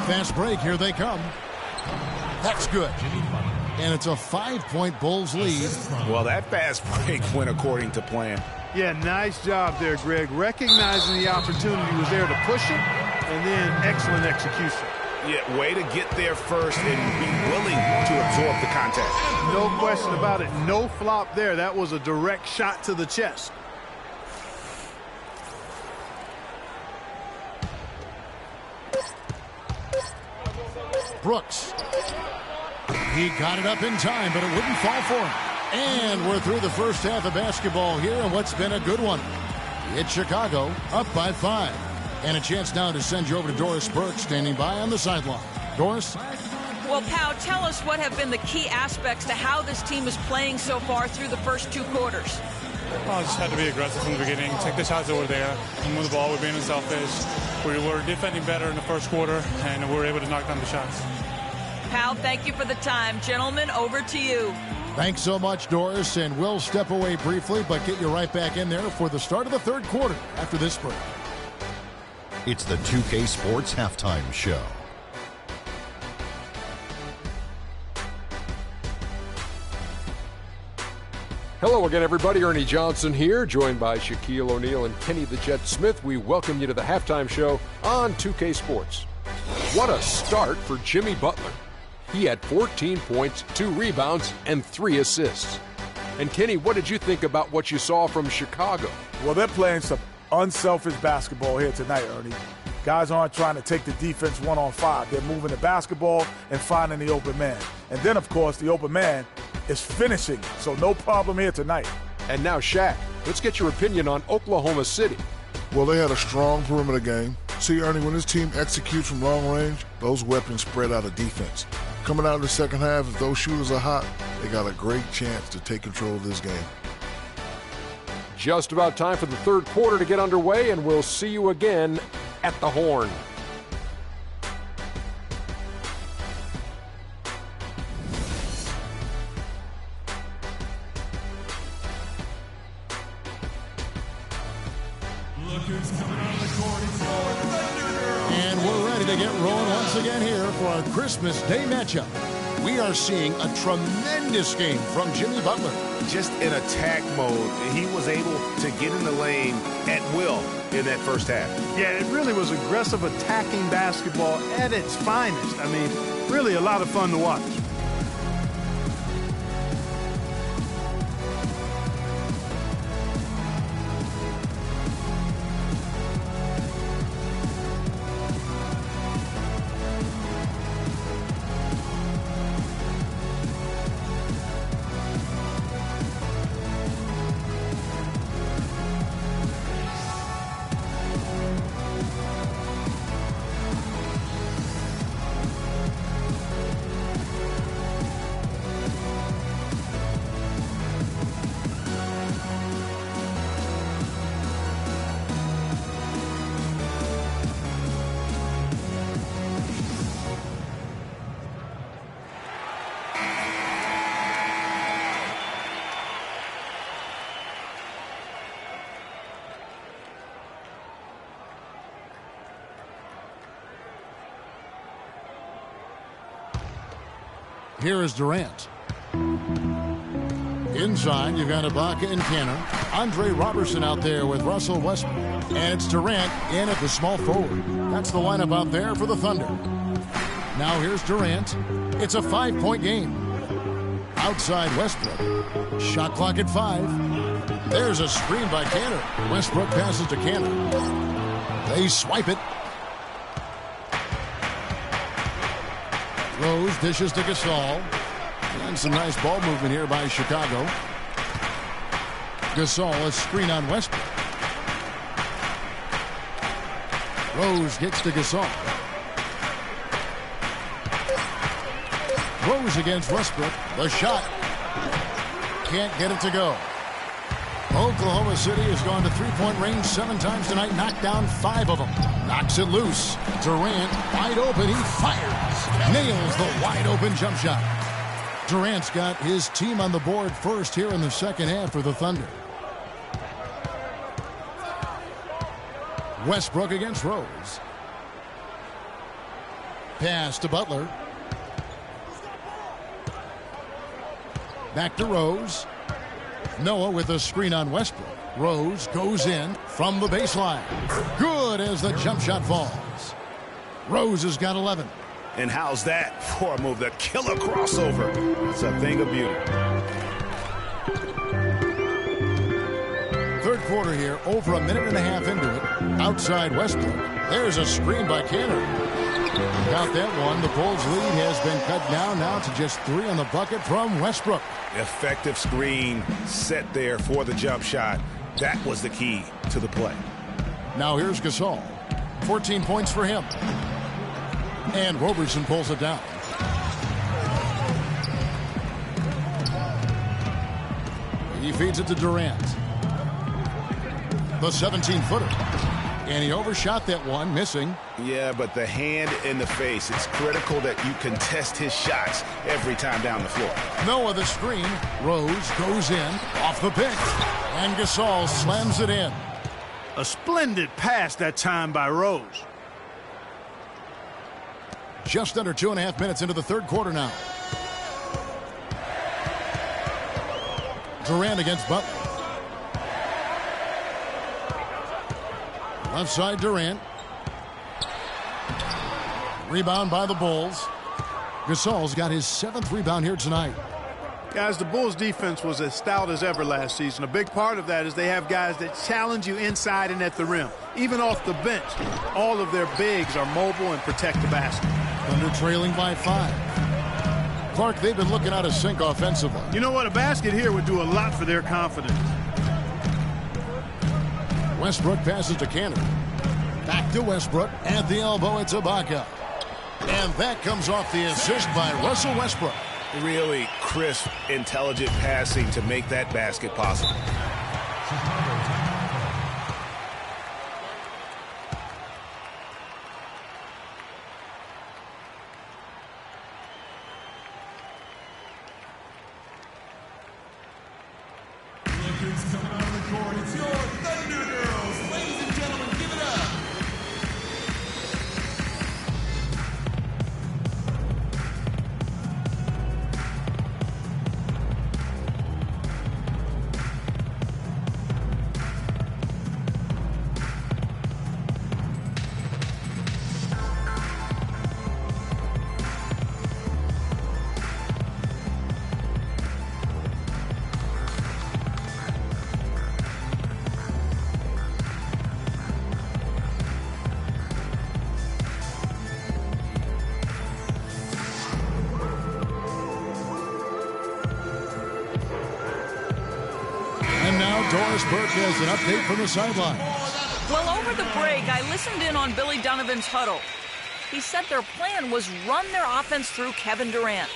Fast break. Here they come. That's good. And it's a 5-point Bulls lead. Well, that fast break went according to plan. Yeah, nice job there, Greg. Recognizing the opportunity was there to push it, and then excellent execution. Yeah, way to get there first and be willing to absorb the contact. No question about it. No flop there. That was a direct shot to the chest. Brooks. He got it up in time, but it wouldn't fall for him. And we're through the first half of basketball here, and what's been a good one. It's Chicago up by 5. And a chance now to send you over to Doris Burke, standing by on the sideline. Doris? Well, Pow, tell us what have been the key aspects to how this team is playing so far through the first 2 quarters. Well, just had to be aggressive from the beginning, take the shots that were there, and move the ball. We're being unselfish. We were defending better in the first quarter, and we were able to knock down the shots. Pow, thank you for the time. Gentlemen, over to you. Thanks so much, Doris, and we'll step away briefly, but get you right back in there for the start of the third quarter after this break. It's the 2K Sports Halftime Show. Hello again, everybody. Ernie Johnson here, joined by Shaquille O'Neal and Kenny the Jet Smith. We welcome you to the halftime show on 2K Sports. What a start for Jimmy Butler. He had 14 points, 2 rebounds, and 3 assists. And Kenny, what did you think about what you saw from Chicago? Well, they're playing some unselfish basketball here tonight, Ernie. Guys aren't trying to take the defense 1-on-5. They're moving the basketball and finding the open man. And then, of course, the open man is finishing. So no problem here tonight. And now, Shaq, let's get your opinion on Oklahoma City. Well, they had a strong perimeter game. See, Ernie, when this team executes from long range, those weapons spread out of defense. Coming out of the second half, if those shooters are hot, they got a great chance to take control of this game. Just about time for the third quarter to get underway, and we'll see you again at the Horn. Look who's coming on the court. It's your Thunder Girls. And we're ready to get rolling once again here for our Christmas Day matchup. We are seeing a tremendous game from Jimmy Butler. Just in attack mode, he was able to get in the lane at will in that first half. Yeah, it really was aggressive attacking basketball at its finest. I mean, really a lot of fun to watch. Here is Durant. Inside, you've got Ibaka and Kanter. Andre Robertson out there with Russell Westbrook. And it's Durant in at the small forward. That's the lineup out there for the Thunder. Now here's Durant. It's a 5-point game. Outside Westbrook. Shot clock at 5. There's a screen by Kanter. Westbrook passes to Kanter. They swipe it. Rose dishes to Gasol. And some nice ball movement here by Chicago. Gasol, a screen on Westbrook. Rose gets to Gasol. Rose against Westbrook. The shot. Can't get it to go. Oklahoma City has gone to three-point range 7 times tonight, knocked down 5 of them. Knocks it loose. Durant, wide open. He fires. Nails the wide open jump shot. Durant's got his team on the board first here in the second half for the Thunder. Westbrook against Rose. Pass to Butler. Back to Rose. Noah with a screen on Westbrook. Rose goes in from the baseline. Good as the jump shot falls. Rose has got 11. And how's that for a move? The killer crossover. It's a thing of beauty. Third quarter here, over a minute and a half into it. Outside Westbrook. There's a screen by Canner. Without that one, the Bulls' lead has been cut down now to just 3 on the bucket from Westbrook. Effective screen set there for the jump shot. That was the key to the play. Now here's Gasol. 14 points for him. And Roberson pulls it down. He feeds it to Durant. The 17-footer. And he overshot that one, missing. Yeah, but the hand in the face. It's critical that you contest his shots every time down the floor. Noah the screen. Rose goes in off the pick. And Gasol slams it in. A splendid pass that time by Rose. Just under 2.5 minutes into the third quarter now. Durant against Butler. Left side Durant. Rebound by the Bulls. Gasol's got his 7th rebound here tonight. Guys, the Bulls defense was as stout as ever last season. A big part of that is they have guys that challenge you inside and at the rim. Even off the bench, all of their bigs are mobile and protect the basket. Thunder trailing by 5. Clark, they've been looking out of sync offensively. You know what? A basket here would do a lot for their confidence. Westbrook passes to Cannon. Back to Westbrook. At the elbow, it's Ibaka. And that comes off the assist by Russell Westbrook. Really crisp, intelligent passing to make that basket possible. Coming on the court, it's your Thunder Girls. Ladies and gentlemen, give it up. Doris Burke has an update from the sideline. Well, over the break, I listened in on Billy Donovan's huddle. He said their plan was run their offense through Kevin Durant.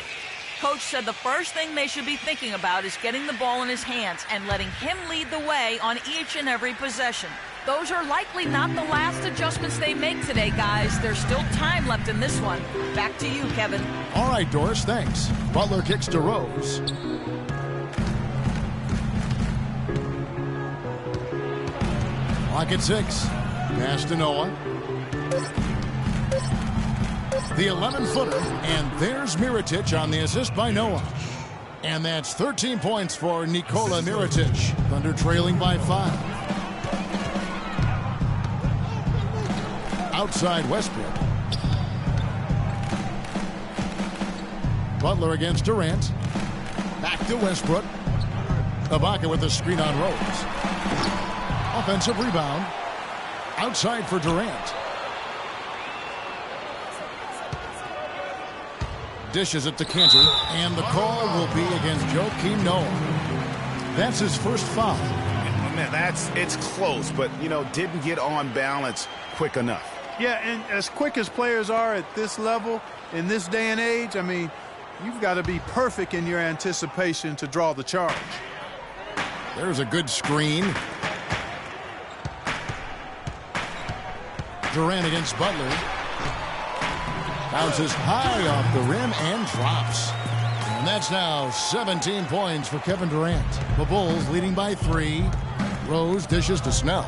Coach said the first thing they should be thinking about is getting the ball in his hands and letting him lead the way on each and every possession. Those are likely not the last adjustments they make today, guys. There's still time left in this one. Back to you, Kevin. All right, Doris, thanks. Butler kicks to Rose. Clock at 6. Pass to Noah. The 11-footer, and there's Mirotic on the assist by Noah. And that's 13 points for Nikola Mirotic. Thunder trailing by 5. Outside Westbrook. Butler against Durant. Back to Westbrook. Ibaka with the screen on Rose. Offensive rebound. Outside for Durant. Dishes it to Cantor, and the call will be against Joakim Noah. That's his first foul. Man, it's close, but, didn't get on balance quick enough. Yeah, and as quick as players are at this level, in this day and age, I mean, you've got to be perfect in your anticipation to draw the charge. There's a good screen. Durant against Butler. Bounces high off the rim and drops. And that's now 17 points for Kevin Durant. The Bulls leading by 3. Rose dishes to Snell.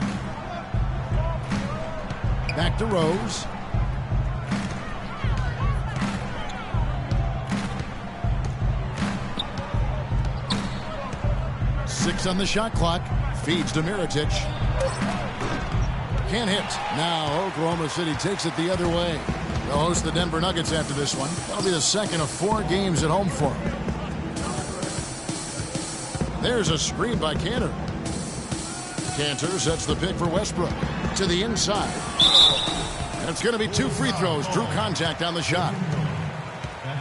Back to Rose. Six on the shot clock. Feeds to Mirotic. Can't hit. Now Oklahoma City takes it the other way. They'll host the Denver Nuggets after this one. That'll be the second of 4 games at home for them. There's a screen by Cantor. Cantor sets the pick for Westbrook. To the inside. And it's going to be 2 free throws. Drew contact on the shot.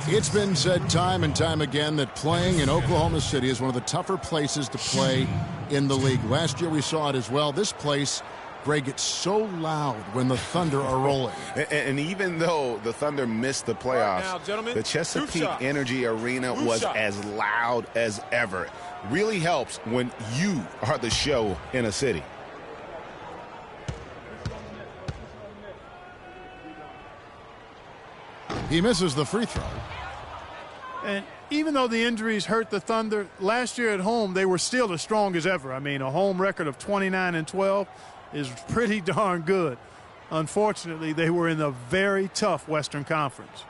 It's been said time and time again that playing in Oklahoma City is one of the tougher places to play in the league. Last year we saw it as well. This place, Greg, gets so loud when the Thunder are rolling. And even though the Thunder missed the playoffs, the Chesapeake Energy Arena was as loud as ever. Really helps when you are the show in a city. He misses the free throw. And even though the injuries hurt the Thunder, last year at home they were still as strong as ever. I mean, a home record of 29-12 is pretty darn good. Unfortunately, they were in a very tough Western Conference.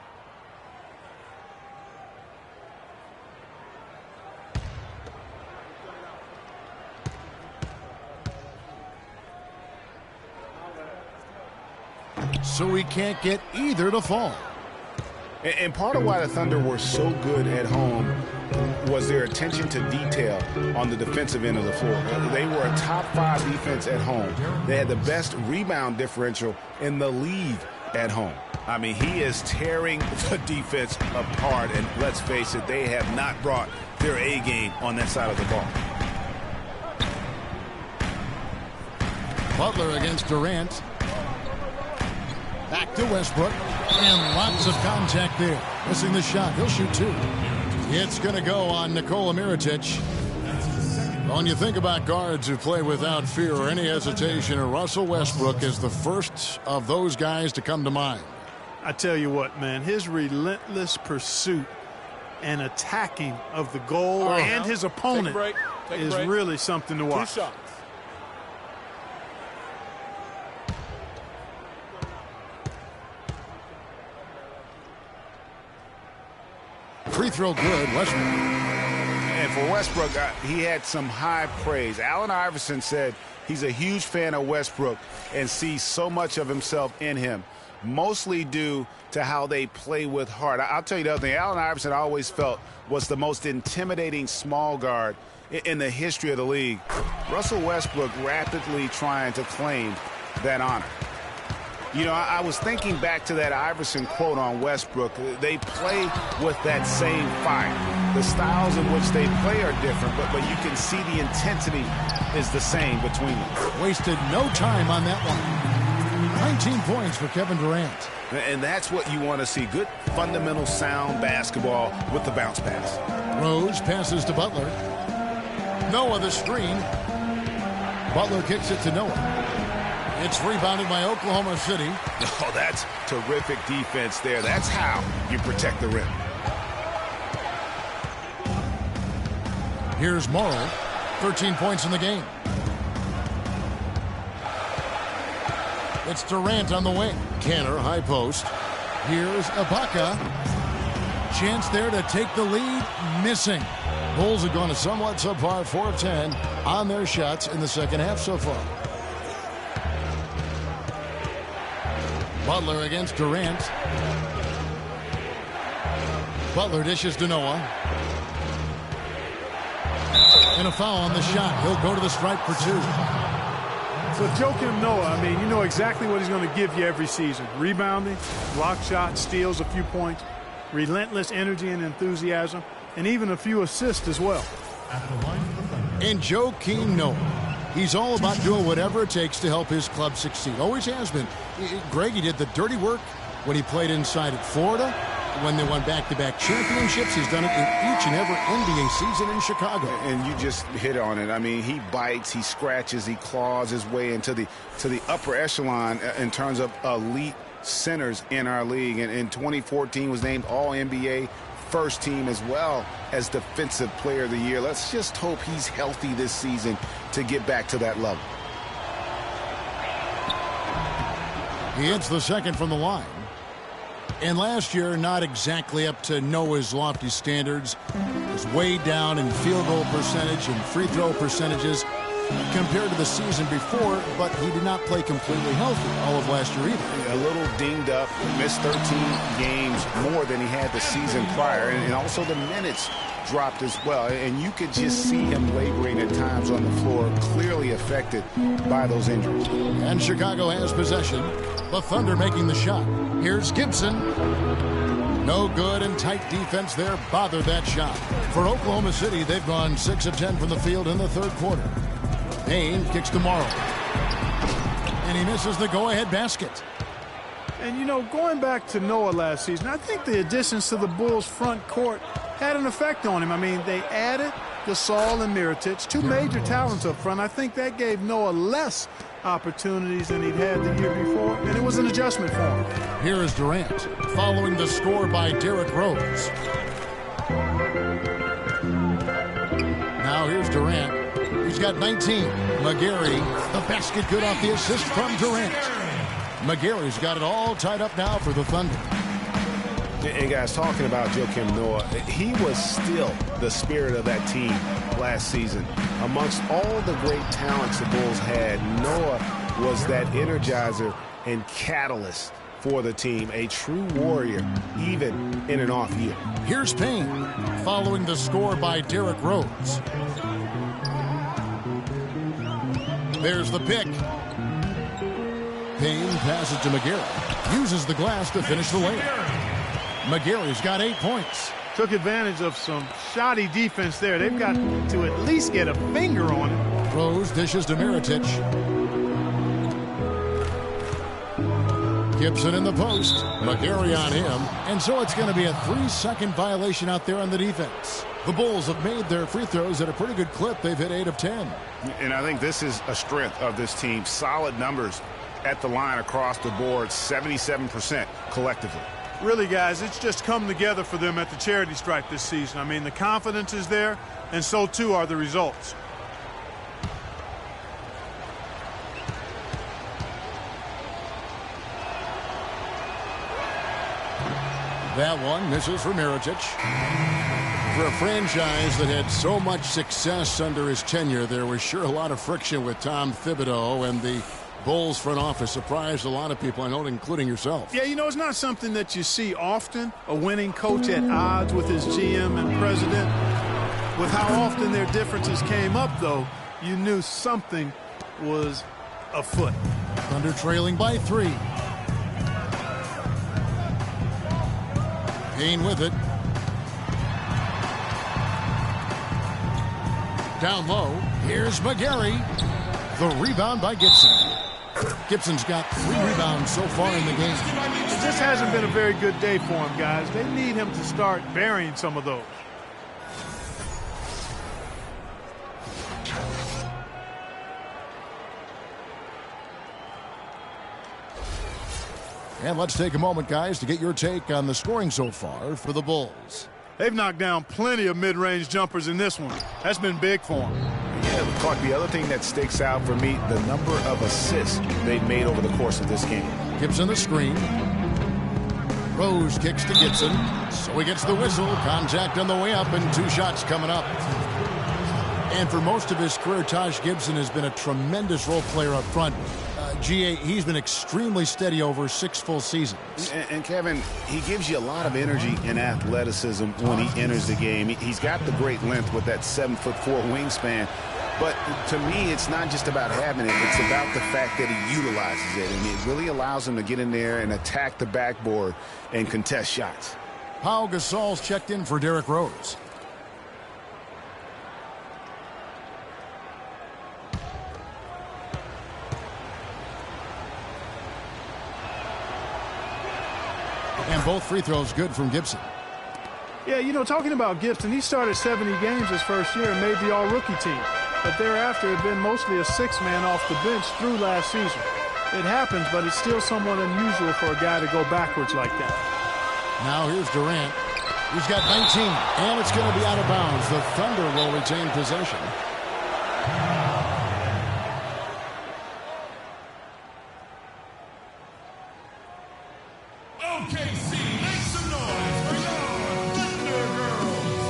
So we can't get either to fall. And part of why the Thunder were so good at home was their attention to detail on the defensive end of the floor. They were a top 5 defense at home. They had the best rebound differential in the league at home. I mean, he is tearing the defense apart. And let's face it, they have not brought their A game on that side of the ball. Butler against Durant. Back to Westbrook. And lots of contact there. Missing the shot. He'll shoot 2. It's going to go on Nikola Mirotic. When you think about guards who play without fear or any hesitation, Russell Westbrook is the first of those guys to come to mind. I tell you what, man, his relentless pursuit and attacking of the goal and his opponent is really something to watch. 2 shots. Free throw good, Westbrook. And for Westbrook, he had some high praise. Allen Iverson said he's a huge fan of Westbrook and sees so much of himself in him, mostly due to how they play with heart. I'll tell you the other thing, Allen Iverson I always felt was the most intimidating small guard in the history of the league. Russell Westbrook rapidly trying to claim that honor. You know, I was thinking back to that Iverson quote on Westbrook. They play with that same fire. The styles in which they play are different, but you can see the intensity is the same between them. Wasted no time on that one. 19 points for Kevin Durant. And that's what you want to see. Good, fundamental, sound basketball with the bounce pass. Rose passes to Butler. Noah the screen. Butler kicks it to Noah. It's rebounded by Oklahoma City. Oh, that's terrific defense there. That's how you protect the rim. Here's Morrow. 13 points in the game. It's Durant on the wing. Cantor, high post. Here's Ibaka. Chance there to take the lead. Missing. Bulls have gone a somewhat subpar 4 of 10 on their shots in the second half so far. Butler against Durant. Butler dishes to Noah. And a foul on the shot. He'll go to the stripe for 2. So Joakim Noah, I mean, you know exactly what he's going to give you every season. Rebounding, block shots, steals a few points, relentless energy and enthusiasm, and even a few assists as well. And Joakim Noah. He's all about doing whatever it takes to help his club succeed. Always has been. Greg, he did the dirty work when he played inside at Florida. when they won back-to-back championships. He's done it in each and every NBA season in Chicago. And you just hit on it. I mean, he bites, he scratches, he claws his way into the upper echelon in terms of elite centers in our league. And in 2014 was named All-NBA first team as well as Defensive Player of the Year. Let's just hope he's healthy this season to get back to that level. He hits the second from the line. And last year, not exactly up to Noah's lofty standards. Was way down in field goal percentage and free throw percentages compared to the season before, but he did not play completely healthy all of last year either. A little dinged up, missed 13 games more than he had the season prior, and also the minutes dropped as well. And you could just see him laboring at times on the floor, clearly affected by those injuries. And Chicago has possession. The Thunder making the shot. Here's Gibson. No good, and tight defense there bothered that shot. For Oklahoma City, they've gone 6 of 10 from the field in the third quarter. Payne kicks to Morrow. And he misses the go-ahead basket. And, you know, going back to Noah last season, I think the additions to the Bulls' front court had an effect on him. I mean, they added Gasol and Mirotic, two major talents up front. I think that gave Noah less opportunities than he'd had the year before, and it was an adjustment for him. Here is Durant, following the score by Derrick Rose. Now here's Durant. He's got 19. McGarry, the basket good off the assist from Durant. McGarry's got it all tied up now for the Thunder. And guys, talking about Joakim Noah, he was still the spirit of that team last season. Amongst all the great talents the Bulls had, Noah was that energizer and catalyst for the team, a true warrior, even in an off year. Here's Payne, following the score by Derrick Rose. There's the pick. Payne passes to McGarry. Uses the glass to finish the layup. McGarry's got 8 points. Took advantage of some shoddy defense there. They've got to at least get a finger on it. Rose dishes to Mirotic. Gibson in the post. McGarry on him. And so it's going to be a 3-second violation out there on the defense. The Bulls have made their free throws at a pretty good clip. They've hit 8 of 10. And I think this is a strength of this team. Solid numbers at the line across the board, 77% collectively. Really, guys, it's just come together for them at the charity stripe this season. I mean, the confidence is there, and so too are the results. That one misses for Mirotic. For a franchise that had so much success under his tenure, there was sure a lot of friction with Tom Thibodeau, and the Bulls front office surprised a lot of people, I know, including yourself. Yeah, you know, it's not something that you see often, a winning coach at odds with his GM and president. With how often their differences came up, though, you knew something was afoot. Thunder trailing by 3. Payne with it. Down low, here's McGarry. The rebound by Gibson. Gibson's got 3 rebounds so far in the game. This hasn't been a very good day for him, guys. They need him to start burying some of those. And let's take a moment, guys, to get your take on the scoring so far for the Bulls. They've knocked down plenty of mid-range jumpers in this one. That's been big for them. Yeah, Clark, the other thing that sticks out for me, the number of assists they've made over the course of this game. Gibson the screen. Rose kicks to Gibson. So he gets the whistle. Contact on the way up, and 2 shots coming up. And for most of his career, Taj Gibson has been a tremendous role player up front. GA, he's been extremely steady over 6 full seasons. And Kevin, he gives you a lot of energy and athleticism when he enters the game. He's got the great length with that 7'4" wingspan. But to me, it's not just about having it. It's about the fact that he utilizes it. And it really allows him to get in there and attack the backboard and contest shots. Pau Gasol's checked in for Derrick Rose. And both free throws good from Gibson. Yeah, you know, talking about Gibson, he started 70 games his first year and made the all-rookie team. But thereafter, had been mostly a six-man off the bench through last season. It happens, but it's still somewhat unusual for a guy to go backwards like that. Now here's Durant. He's got 19, and it's going to be out of bounds. The Thunder will retain possession. OKC, make some noise for your Thunder Girls.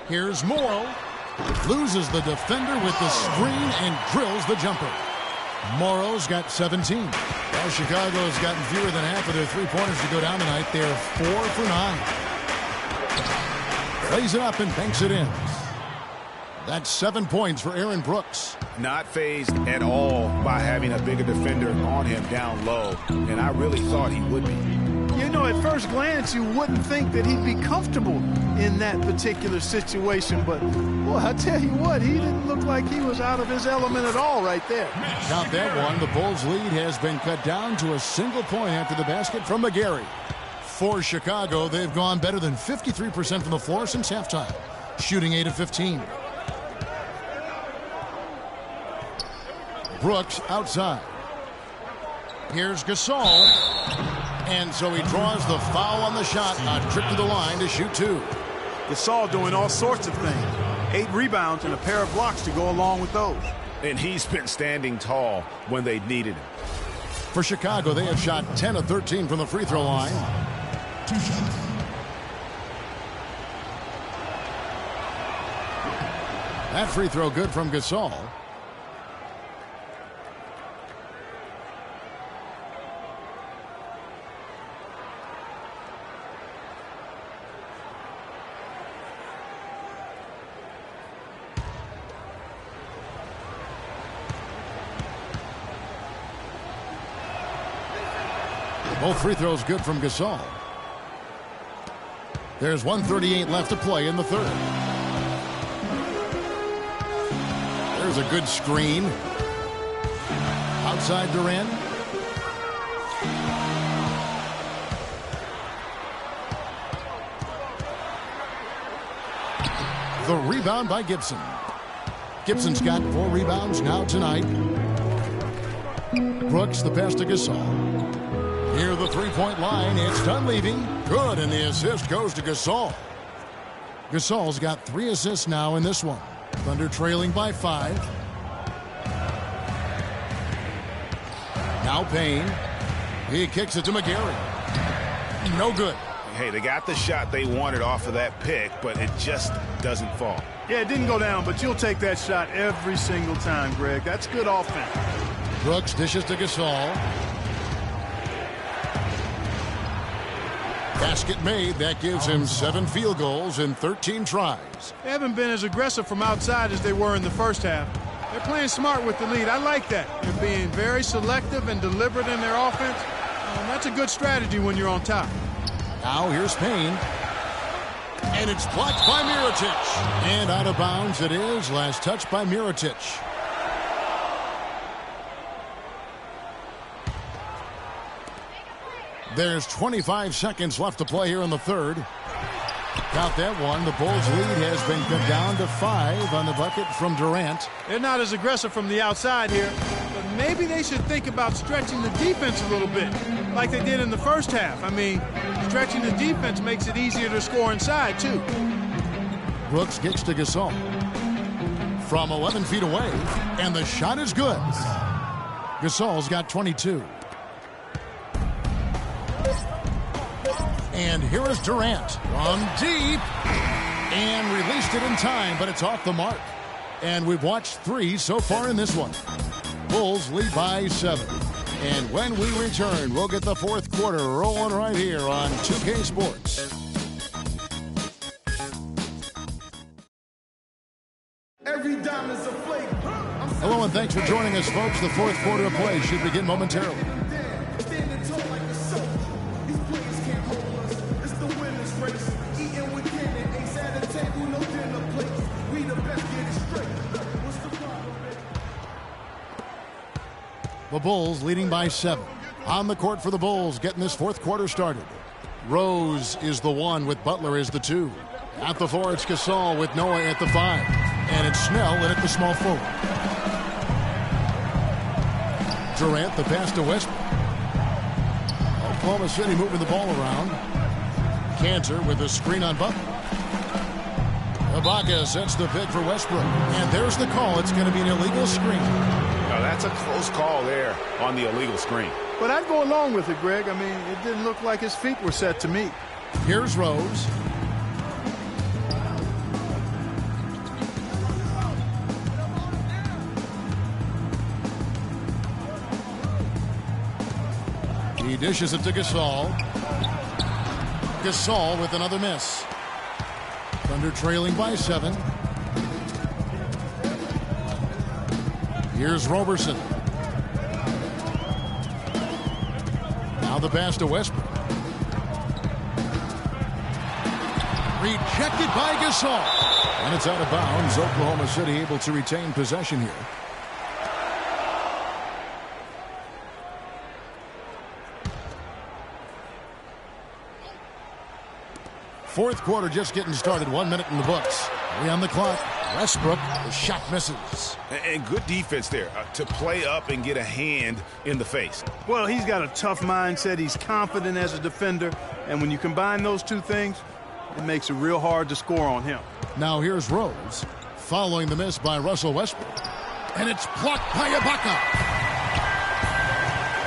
Here's Morrow. Loses the defender with the screen and drills the jumper. Morrow's got 17. Well, Chicago's gotten fewer than half of their three-pointers to go down tonight. They're 4 for 9. Plays it up and banks it in. That's 7 points for Aaron Brooks. Not fazed at all by having a bigger defender on him down low, and I really thought he would be. You know, at first glance, you wouldn't think that he'd be comfortable in that particular situation, but, well, I tell you what, he didn't look like he was out of his element at all right there. Count that one. The Bulls' lead has been cut down to a single point after the basket from McGarry. For Chicago, they've gone better than 53% from the floor since halftime, shooting 8 of 15. Brooks outside. Here's Gasol. And so he draws the foul on the shot. A trip to the line to shoot 2. Gasol doing all sorts of things. 8 rebounds and a pair of blocks to go along with those. And he's been standing tall when they needed him. For Chicago, they have shot 10 of 13 from the free throw line. 2 shots. That free throw good from Gasol. Both free throws good from Gasol. There's 1:38 left to play in the third. There's a good screen. Outside Durant. The rebound by Gibson. Gibson's got 4 rebounds now tonight. Brooks the pass to Gasol. Near the three-point line, it's Dunleavy. Good, and the assist goes to Gasol. Gasol's got 3 assists now in this one. Thunder trailing by 5. Now Payne. He kicks it to McGarry. No good. Hey, they got the shot they wanted off of that pick, but it just doesn't fall. Yeah, it didn't go down, but you'll take that shot every single time, Greg. That's good offense. Brooks dishes to Gasol. Basket made. That gives him 7 field goals in 13 tries. They haven't been as aggressive from outside as they were in the first half. They're playing smart with the lead. I like that. They're being very selective and deliberate in their offense. That's a good strategy when you're on top. Now here's Payne. And it's blocked by Mirotic. And out of bounds it is. Last touch by Mirotic. There's 25 seconds left to play here in the third. Count that one. The Bulls' lead has been cut down to 5 on the bucket from Durant. They're not as aggressive from the outside here, but maybe they should think about stretching the defense a little bit, like they did in the first half. I mean, stretching the defense makes it easier to score inside, too. Brooks gets to Gasol. From 11 feet away, and the shot is good. Gasol's got 22. And here is Durant from deep and released it in time, but it's off the mark. And we've watched 3 so far in this one. Bulls lead by 7. And when we return, we'll get the fourth quarter rolling right here on 2K Sports. Every dime is a flavor. Hello and thanks for joining us, folks. The fourth quarter of play should begin momentarily. Standing tall like a soldier. These players can't hold us. It's the winner's race. Eating with cannon. Ace at a table, no dinner plates. We the best, get it straight. What's the problem? The Bulls leading by 7. On the court for the Bulls, getting this fourth quarter started. Rose is the 1 with Butler as the 2. At the 4, it's Gasol with Noah at the 5. And it's Snell in at the small forward. Durant, the pass to Westbrook. Oklahoma City moving the ball around. Cantor with a screen on Butler. Ibaka sets the pick for Westbrook. And there's the call. It's going to be an illegal screen. Now, that's a close call there on the illegal screen. But I'd go along with it, Greg. I mean, it didn't look like his feet were set to me. Here's Rose. He dishes it to Gasol. Gasol with another miss. Thunder trailing by 7. Here's Roberson. Now the pass to Westbrook. Rejected by Gasol. And it's out of bounds. Oklahoma City able to retain possession here. Fourth quarter just getting started. 1 minute in the books. 3 on the clock. Westbrook, the shot misses. And good defense there to play up and get a hand in the face. Well, he's got a tough mindset. He's confident as a defender. And when you combine those two things, it makes it real hard to score on him. Now here's Rose, following the miss by Russell Westbrook. And it's blocked by Ibaka.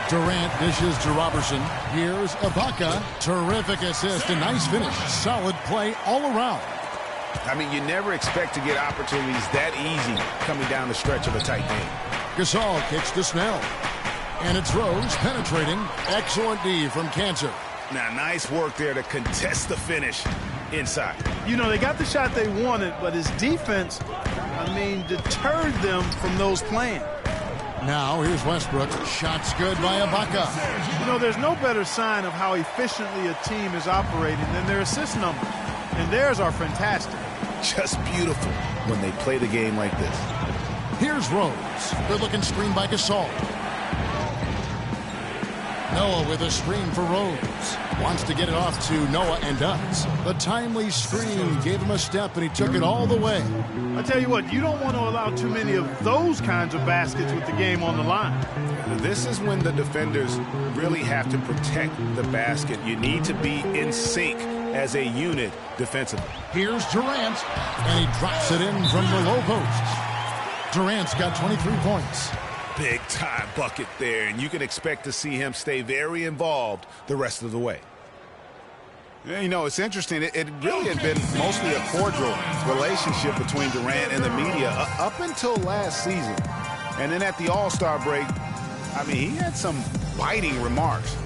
Durant dishes to Robertson. Here's Ibaka. Terrific assist. A nice finish. Solid play all around. I mean, you never expect to get opportunities that easy coming down the stretch of a tight game. Gasol kicks to Snell. And it's Rose penetrating. Excellent D from Cantor. Now, nice work there to contest the finish inside. You know, they got the shot they wanted, but his defense, I mean, deterred them from those plans. Now here's Westbrook. Shot's good by Ibaka. You know, there's no better sign of how efficiently a team is operating than their assist numbers. And theirs are fantastic. Just beautiful when they play the game like this. Here's Rose. Good looking screen by Gasol. Noah with a screen for Rose. Wants to get it off to Noah and does. The timely screen gave him a step and he took it all the way. I tell you what, you don't want to allow too many of those kinds of baskets with the game on the line. This is when the defenders really have to protect the basket. You need to be in sync as a unit defensively. Here's Durant, and he drops it in from the low post. Durant's got 23 points. Big time bucket there, and you can expect to see him stay very involved the rest of the way. Yeah, you know, it's interesting. It really had been mostly a cordial relationship between Durant and the media up until last season. And then at the All-Star break, I mean, he had some biting remarks.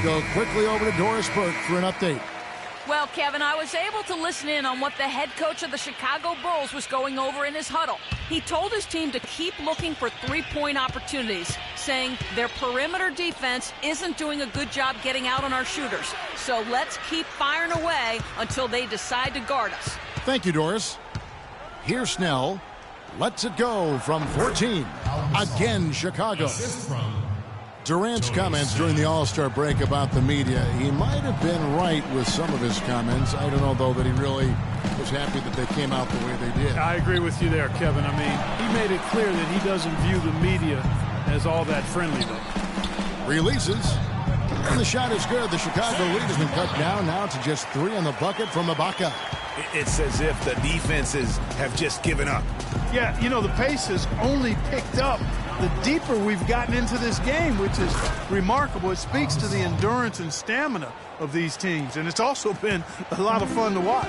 go quickly over to Doris Burke for an update. Well, Kevin, I was able to listen in on what the head coach of the Chicago Bulls was going over in his huddle. He told his team to keep looking for three-point opportunities, saying their perimeter defense isn't doing a good job getting out on our shooters. So let's keep firing away until they decide to guard us. Thank you, Doris. Here's Snell. Lets it go from 14. Again, Chicago. Durant's comments during the All-Star break about the media, he might have been right with some of his comments. I don't know, though, that he really was happy that they came out the way they did. I agree with you there, Kevin. I mean, he made it clear that he doesn't view the media as all that friendly, though. Releases. And the shot is good. The Chicago lead has been cut down now to just 3 on the bucket from Ibaka. It's as if the defenses have just given up. Yeah, you know, the pace has only picked up the deeper we've gotten into this game, which is remarkable. It speaks to the endurance and stamina of these teams, and it's also been a lot of fun to watch.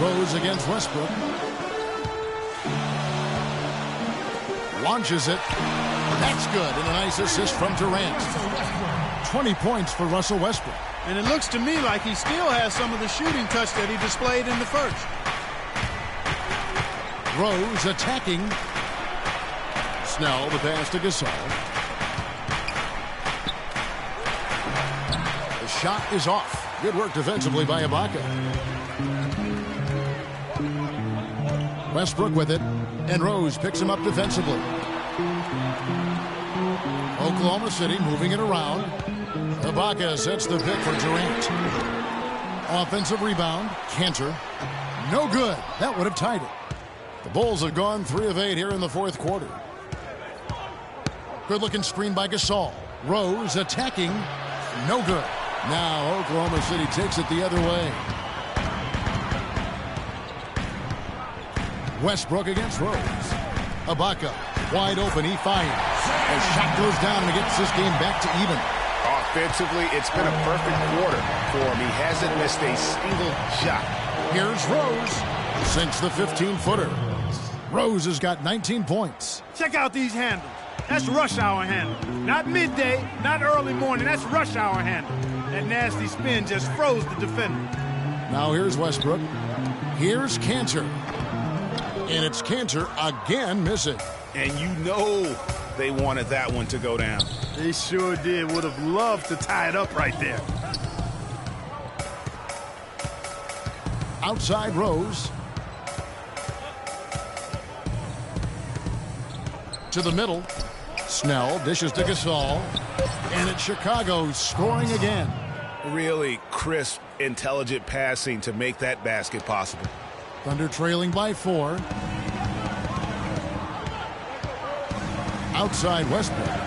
Rose against Westbrook. Launches it. That's good, and a nice assist from Durant. 20 points for Russell Westbrook. And it looks to me like he still has some of the shooting touch that he displayed in the first. Rose attacking. Snell, the pass to Gasol. The shot is off. Good work defensively by Ibaka. Westbrook with it, and Rose picks him up defensively. Oklahoma City moving it around. Ibaka sets the pick for Durant. Offensive rebound. Cantor. No good. That would have tied it. The Bulls have gone 3 of 8 here in the fourth quarter. Good-looking screen by Gasol. Rose attacking. No good. Now Oklahoma City takes it the other way. Westbrook against Rose. Ibaka. Wide open. He fires. The shot goes down and he gets this game back to even. Offensively, it's been a perfect quarter for him. He hasn't missed a single shot. Here's Rose. Sinks the 15-footer. Rose has got 19 points. Check out these handles. That's rush hour handle. Not midday, not early morning. That's rush hour handle. That nasty spin just froze the defender. Now here's Westbrook. Here's Cantor. And it's Cantor again missing. And you know they wanted that one to go down. They sure did. Would have loved to tie it up right there. Outside Rose. To the middle. Snell dishes to Gasol. And it's Chicago scoring again. Really crisp, intelligent passing to make that basket possible. Thunder trailing by 4. Outside Westbrook.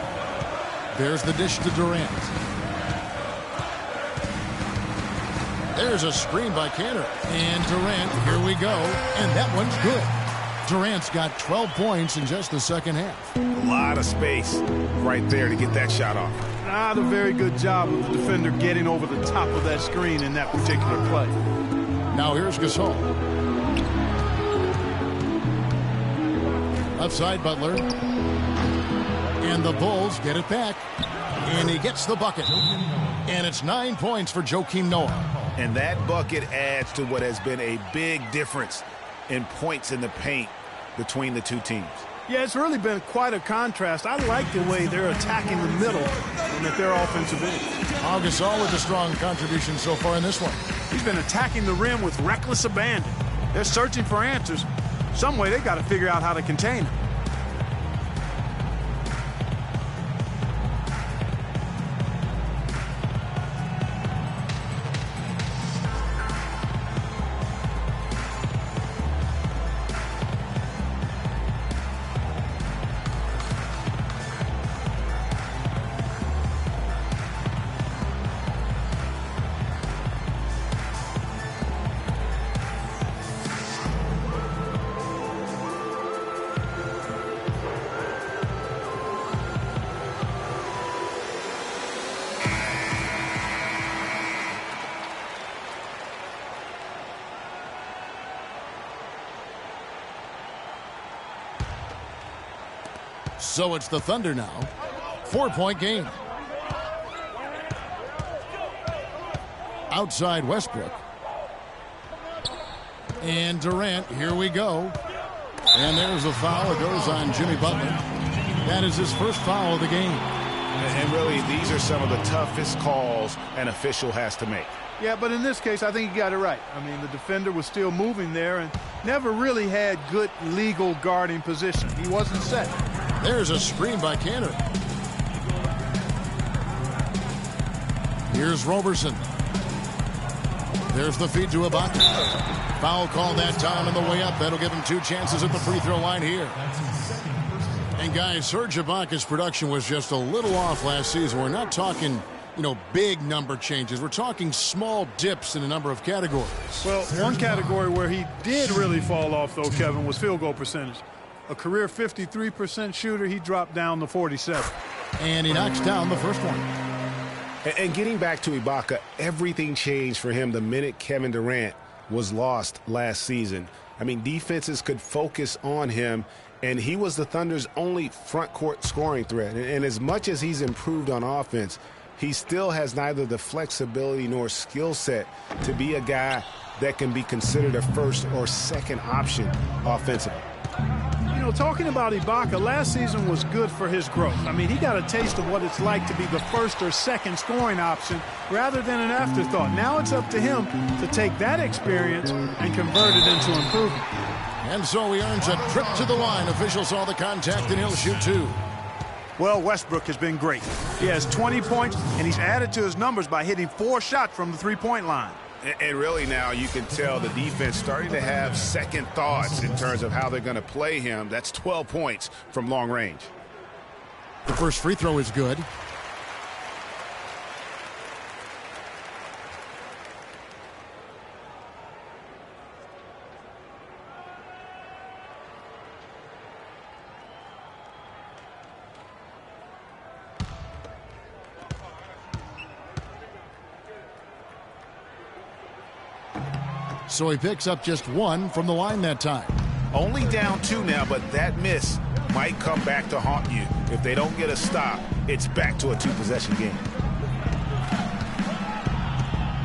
There's the dish to Durant. There's a screen by Cantor. And Durant, here we go. And that one's good. Durant's got 12 points in just the second half. A lot of space right there to get that shot off. Not a very good job of the defender getting over the top of that screen in that particular play. Now here's Gasol. Left side Butler. And the Bulls get it back. And he gets the bucket. And it's 9 points for Joakim Noah. And that bucket adds to what has been a big difference in points in the paint between the two teams. Yeah, it's really been quite a contrast. I like the way they're attacking the middle and at their offensive end. Gasol with a strong contribution so far in this one. He's been attacking the rim with reckless abandon. They're searching for answers. Some way they got to figure out how to contain him. So it's the Thunder now. 4-point game. Outside Westbrook. And Durant, here we go. And there's a foul. It goes on Jimmy Butler. That is his first foul of the game. And really, these are some of the toughest calls an official has to make. Yeah, but in this case, I think he got it right. I mean, the defender was still moving there and never really had good legal guarding position. He wasn't set. There's a screen by Cantor. Here's Roberson. There's the feed to Ibaka. Foul call that time on the way up. That'll give him 2 chances at the free throw line here. And guys, Serge Ibaka's production was just a little off last season. We're not talking, big number changes. We're talking small dips in a number of categories. Well, one category where he did really fall off, though, Kevin, was field goal percentage. A career 53% shooter, he dropped down to 47. And he knocks down the first one. And getting back to Ibaka, everything changed for him the minute Kevin Durant was lost last season. I mean, defenses could focus on him, and he was the Thunder's only front court scoring threat. And as much as he's improved on offense, he still has neither the flexibility nor skill set to be a guy that can be considered a first or second option offensively. Talking about Ibaka, last season was good for his growth. I mean, he got a taste of what it's like to be the first or second scoring option rather than an afterthought. Now it's up to him to take that experience and convert it into improvement. And so he earns a trip to the line. Officials saw the contact, and he'll shoot 2. Well, Westbrook has been great. He has 20 points, and he's added to his numbers by hitting 4 shots from the three-point line. And really now you can tell the defense starting to have second thoughts in terms of how they're going to play him. That's 12 points from long range. The first free throw is good. So he picks up just 1 from the line that time. Only down 2 now, but that miss might come back to haunt you. If they don't get a stop, it's back to a 2-possession game.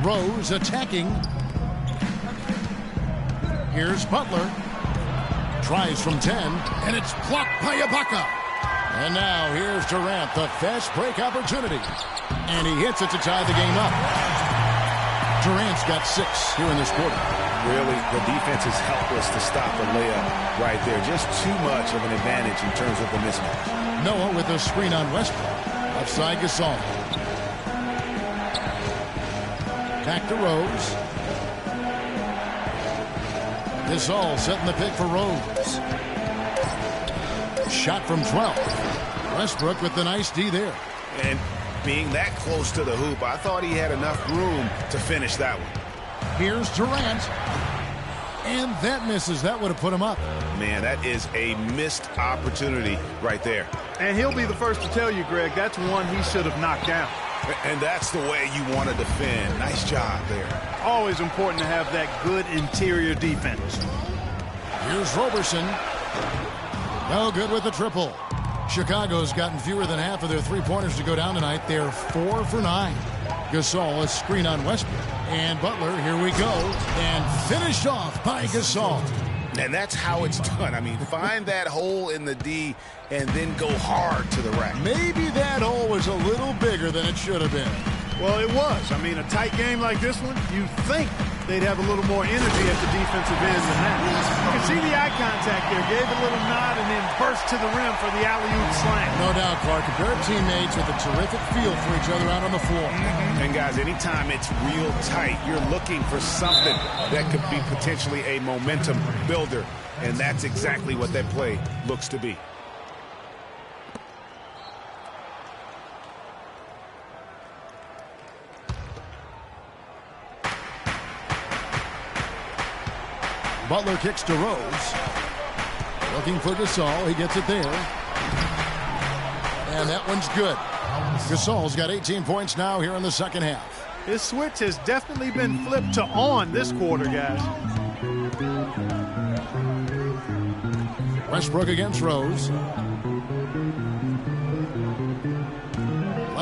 Rose attacking. Here's Butler. Tries from 10, and it's blocked by Ibaka. And now here's Durant, the fast break opportunity. And he hits it to tie the game up. Durant's got 6 here in this quarter. Really, the defense is helpless to stop the layup right there. Just too much of an advantage in terms of the mismatch. Noah with a screen on Westbrook. Left side Gasol. Back to Rose. Gasol setting the pick for Rose. Shot from 12. Westbrook with the nice D there. And being that close to the hoop, I thought he had enough room to finish that one. Here's Durant. And that misses. That would have put him up. Man, that is a missed opportunity right there. And he'll be the first to tell you, Greg, that's one he should have knocked down. And that's the way you want to defend. Nice job there. Always important to have that good interior defense. Here's Roberson. No good with the triple. Chicago's gotten fewer than half of their three-pointers to go down tonight. They're 4 for 9. Gasol, a screen on Westbrook. And Butler, here we go. And finished off by Gasol. And that's how it's done. I mean, find that hole in the D and then go hard to the rack. Maybe that hole was a little bigger than it should have been. Well, it was. I mean, a tight game like this one, you think they'd have a little more energy at the defensive end than that. You can see the eye contact there. Gave a little nod and then burst to the rim for the alley-oop slam. No doubt, Clark. A pair of teammates with a terrific feel for each other out on the floor. And, guys, anytime it's real tight, you're looking for something that could be potentially a momentum builder. And that's exactly what that play looks to be. Butler kicks to Rose. Looking for Gasol. He gets it there. And that one's good. Gasol's got 18 points now here in the second half. His switch has definitely been flipped to on this quarter, guys. Westbrook against Rose.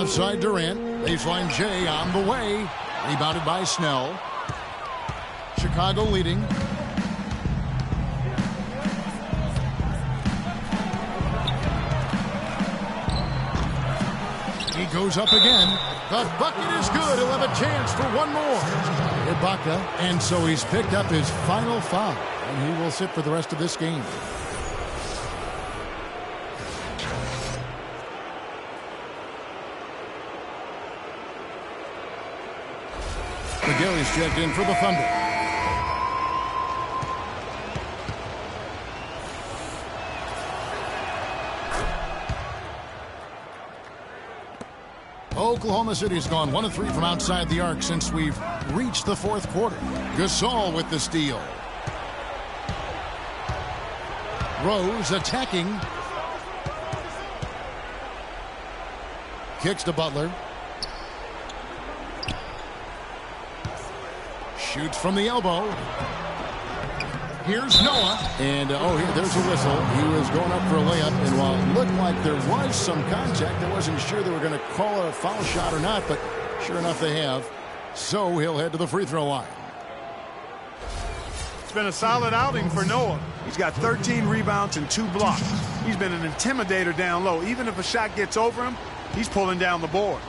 Left side Durant. Baseline Jay on the way. Rebounded by Snell. Chicago leading. He goes up again. The bucket is good. He'll have a chance for one more. Ibaka, and so he's picked up his final foul, and he will sit for the rest of this game. McGarry's checked in for the Thunder. Oklahoma City's gone 1 of 3 from outside the arc since we've reached the fourth quarter. Gasol with the steal. Rose attacking. Kicks to Butler. Shoots from the elbow. Here's Noah. And, there's a whistle. He was going up for a layup. And while it looked like there was some contact, I wasn't sure they were going to call a foul shot or not. But sure enough, they have. So he'll head to the free throw line. It's been a solid outing for Noah. He's got 13 rebounds and 2 blocks. He's been an intimidator down low. Even if a shot gets over him, he's pulling down the board.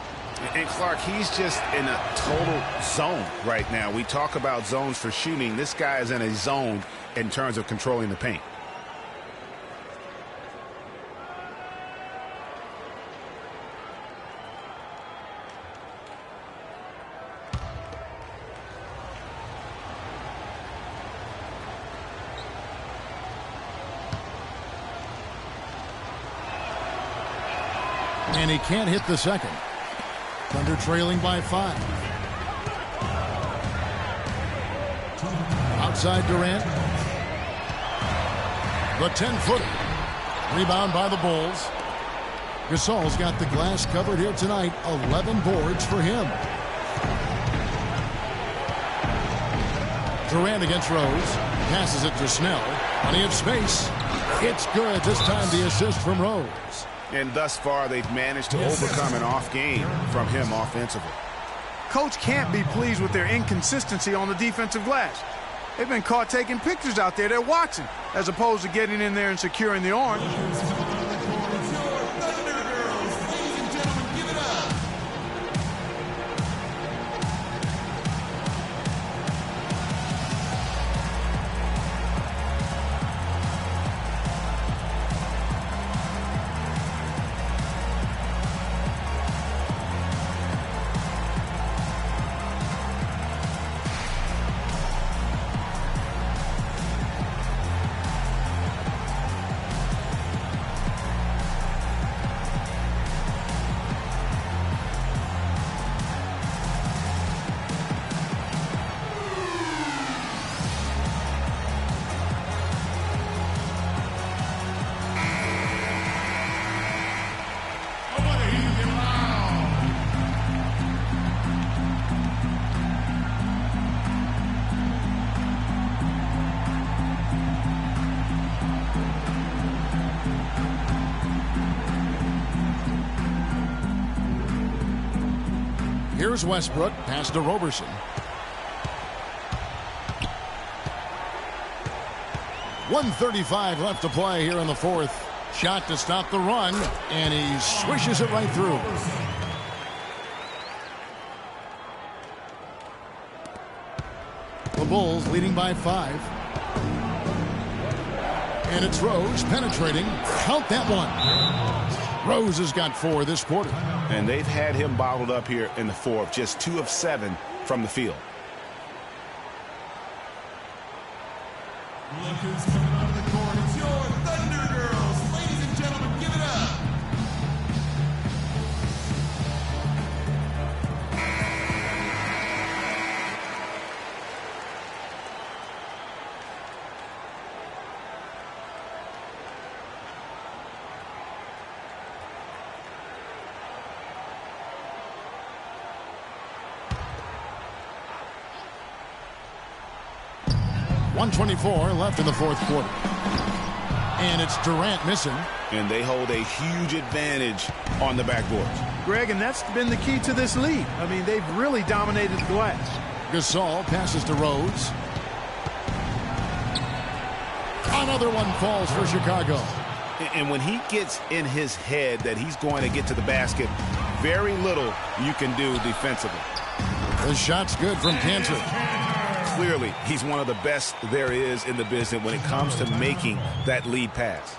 And Clark, he's just in a total zone right now. We talk about zones for shooting. This guy is in a zone in terms of controlling the paint. And he can't hit the second. Thunder trailing by 5. Outside Durant. The 10-footer. Rebound by the Bulls. Gasol's got the glass covered here tonight. 11 boards for him. Durant against Rose. Passes it to Snell. Plenty of space. It's good. This time the assist from Rose. And thus far, they've managed to overcome an off game from him offensively. Coach can't be pleased with their inconsistency on the defensive glass. They've been caught taking pictures out there. They're watching, as opposed to getting in there and securing the arm. Here's Westbrook. Pass to Roberson. .135 left to play here in the fourth. Shot to stop the run, and he swishes it right through. The Bulls leading by 5. And it's Rose penetrating. Count that one. Rose has got 4 this quarter. And they've had him bottled up here in the fourth. Just 2 of 7 from the field. Look who's coming onto the court. It's your Thunder Girls. Ladies and gentlemen, give it up. .124 left in the fourth quarter. And it's Durant missing. And they hold a huge advantage on the backboard. Greg, and that's been the key to this lead. I mean, they've really dominated the glass. Gasol passes to Rose. Another one falls for Chicago. And when he gets in his head that he's going to get to the basket, very little you can do defensively. The shot's good from Cantor. Clearly, he's one of the best there is in the business when it comes to making that lead pass.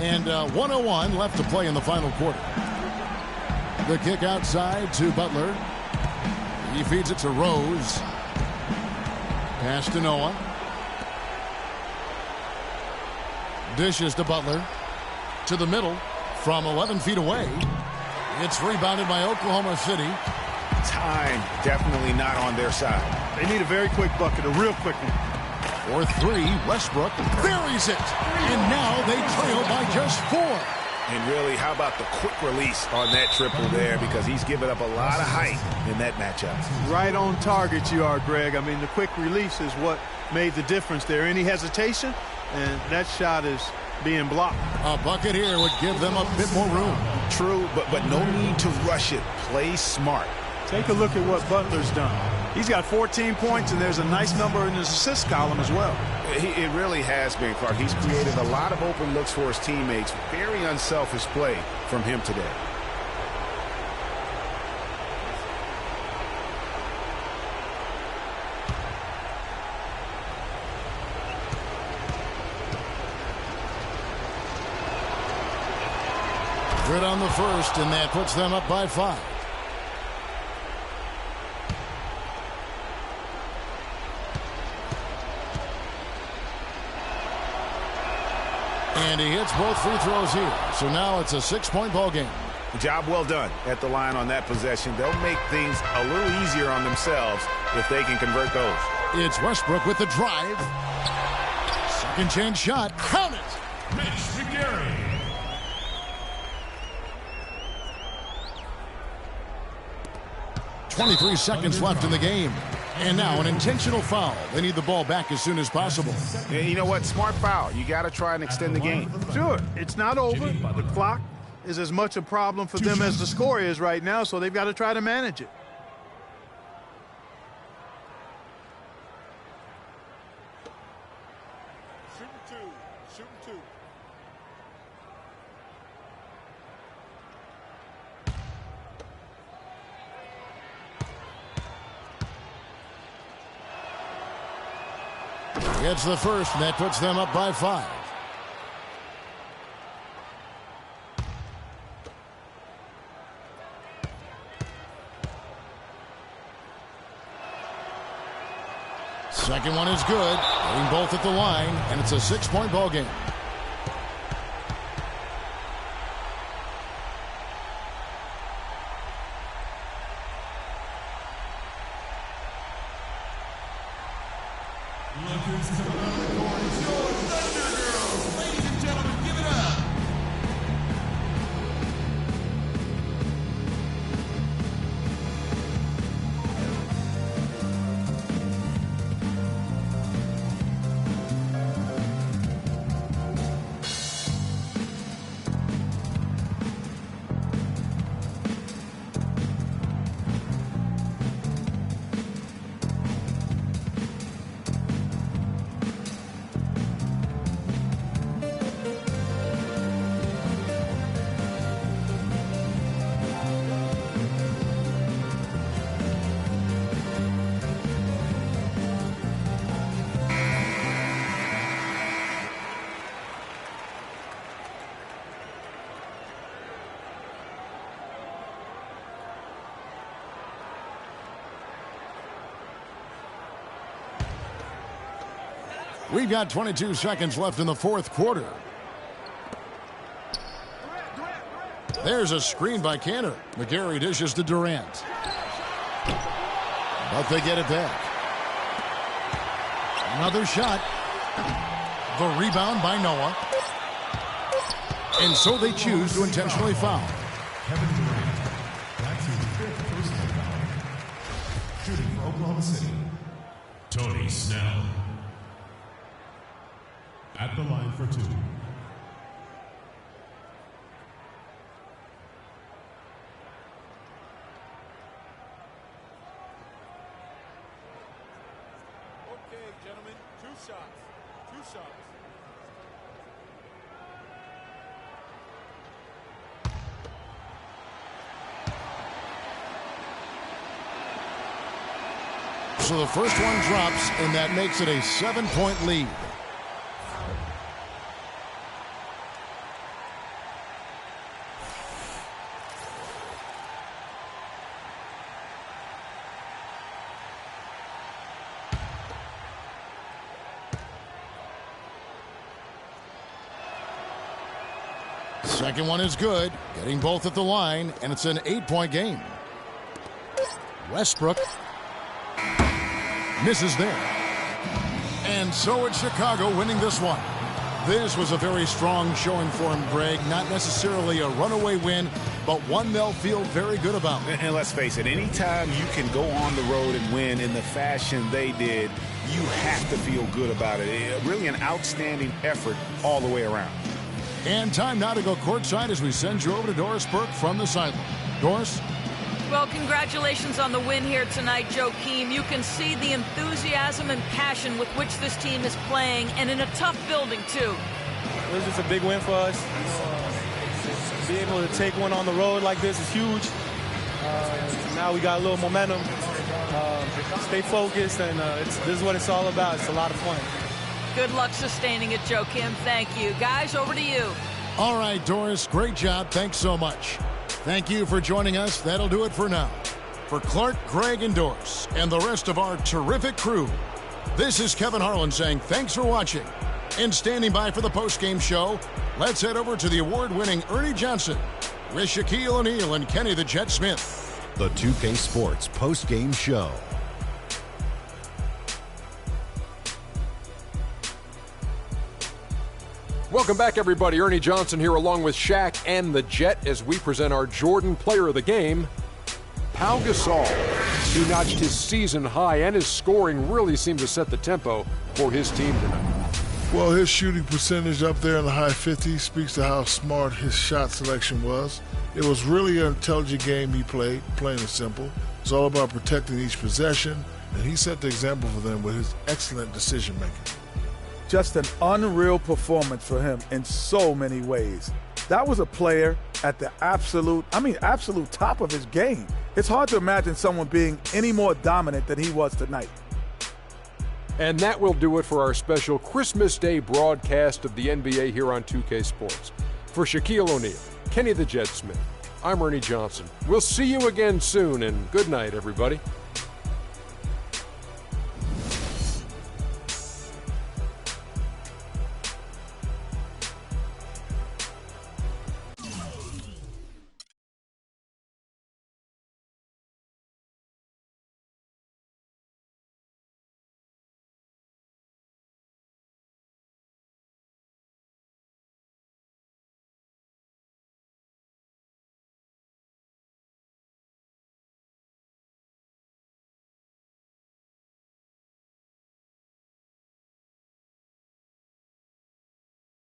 And 1:01 left to play in the final quarter. The kick outside to Butler. He feeds it to Rose. Pass to Noah. Dishes to Butler. To the middle from 11 feet away. It's rebounded by Oklahoma City. Time definitely not on their side. They need a very quick bucket, a real quick one. For three, Westbrook buries it. And now they trail by just 4. And really, how about the quick release on that triple there, because he's given up a lot of height in that matchup. Right on target you are, Greg. I mean, the quick release is what made the difference there. Any hesitation, and that shot is being blocked. A bucket here would give them a bit more room. True, but no need to rush it. Play smart. Take a look at what Butler's done. He's got 14 points, and there's a nice number in his assist column as well. It really has been, Clark. He's created a lot of open looks for his teammates. Very unselfish play from him today. Good on the first, and that puts them up by 5. And he hits both free throws here. So now it's a 6-point ball game. Job well done at the line on that possession. They'll make things a little easier on themselves if they can convert those. It's Westbrook with the drive. Second chance shot. Count it. Mitch McGary. .23 seconds left in the game. And now an intentional foul. They need the ball back as soon as possible. Yeah, you know what? Smart foul. You got to try and extend the game. Sure. It's not over. The clock is as much a problem for them as the score is right now, so they've got to try to manage it. Gets the first, and that puts them up by 5. Second one is good. Getting both at the line, and it's a 6-point ball game. We've got 22 seconds left in the fourth quarter. There's a screen by Kanter. McGarry dishes to Durant. But they get it back. Another shot. The rebound by Noah. And so they choose to intentionally foul. Kevin Durant. That's his 5th personal foul. Shooting for Oklahoma City, Tony Snell. At the line for 2. Okay, gentlemen, 2 shots. 2 shots. So the first one drops, and that makes it a 7-point lead. Second one is good, getting both at the line, and it's an 8-point game. Westbrook misses there. And so it's Chicago winning this one. This was a very strong showing for him, Greg. Not necessarily a runaway win, but one they'll feel very good about. And let's face it, anytime you can go on the road and win in the fashion they did, you have to feel good about it. Really an outstanding effort all the way around. And time now to go courtside as we send you over to Doris Burke from the sideline. Doris? Well, congratulations on the win here tonight, Joakim. You can see the enthusiasm and passion with which this team is playing, and in a tough building, too. It was just a big win for us. To be able to take one on the road like this is huge. Now we got a little momentum. Stay focused, and this is what it's all about. It's a lot of fun. Good luck sustaining it, Joakim. Thank you. Guys, over to you. All right, Doris, great job. Thanks so much. Thank you for joining us. That'll do it for now. For Clark, Greg, and Doris, and the rest of our terrific crew, this is Kevin Harlan saying thanks for watching. And standing by for the postgame show, let's head over to the award-winning Ernie Johnson with Shaquille O'Neal and Kenny the Jet Smith. The 2K Sports postgame show. Welcome back, everybody. Ernie Johnson here along with Shaq and the Jet as we present our Jordan Player of the Game, Pau Gasol. He notched his season high, and his scoring really seemed to set the tempo for his team tonight. Well, his shooting percentage up there in the high 50s speaks to how smart his shot selection was. It was really an intelligent game he played, plain and simple. It's all about protecting each possession, and he set the example for them with his excellent decision-making. Just an unreal performance for him in so many ways. That was a player at the absolute top of his game. It's hard to imagine someone being any more dominant than he was tonight. And that will do it for our special Christmas Day broadcast of the NBA here on 2K Sports. For Shaquille O'Neal, Kenny the Jet Smith, I'm Ernie Johnson. We'll see you again soon, and good night, everybody.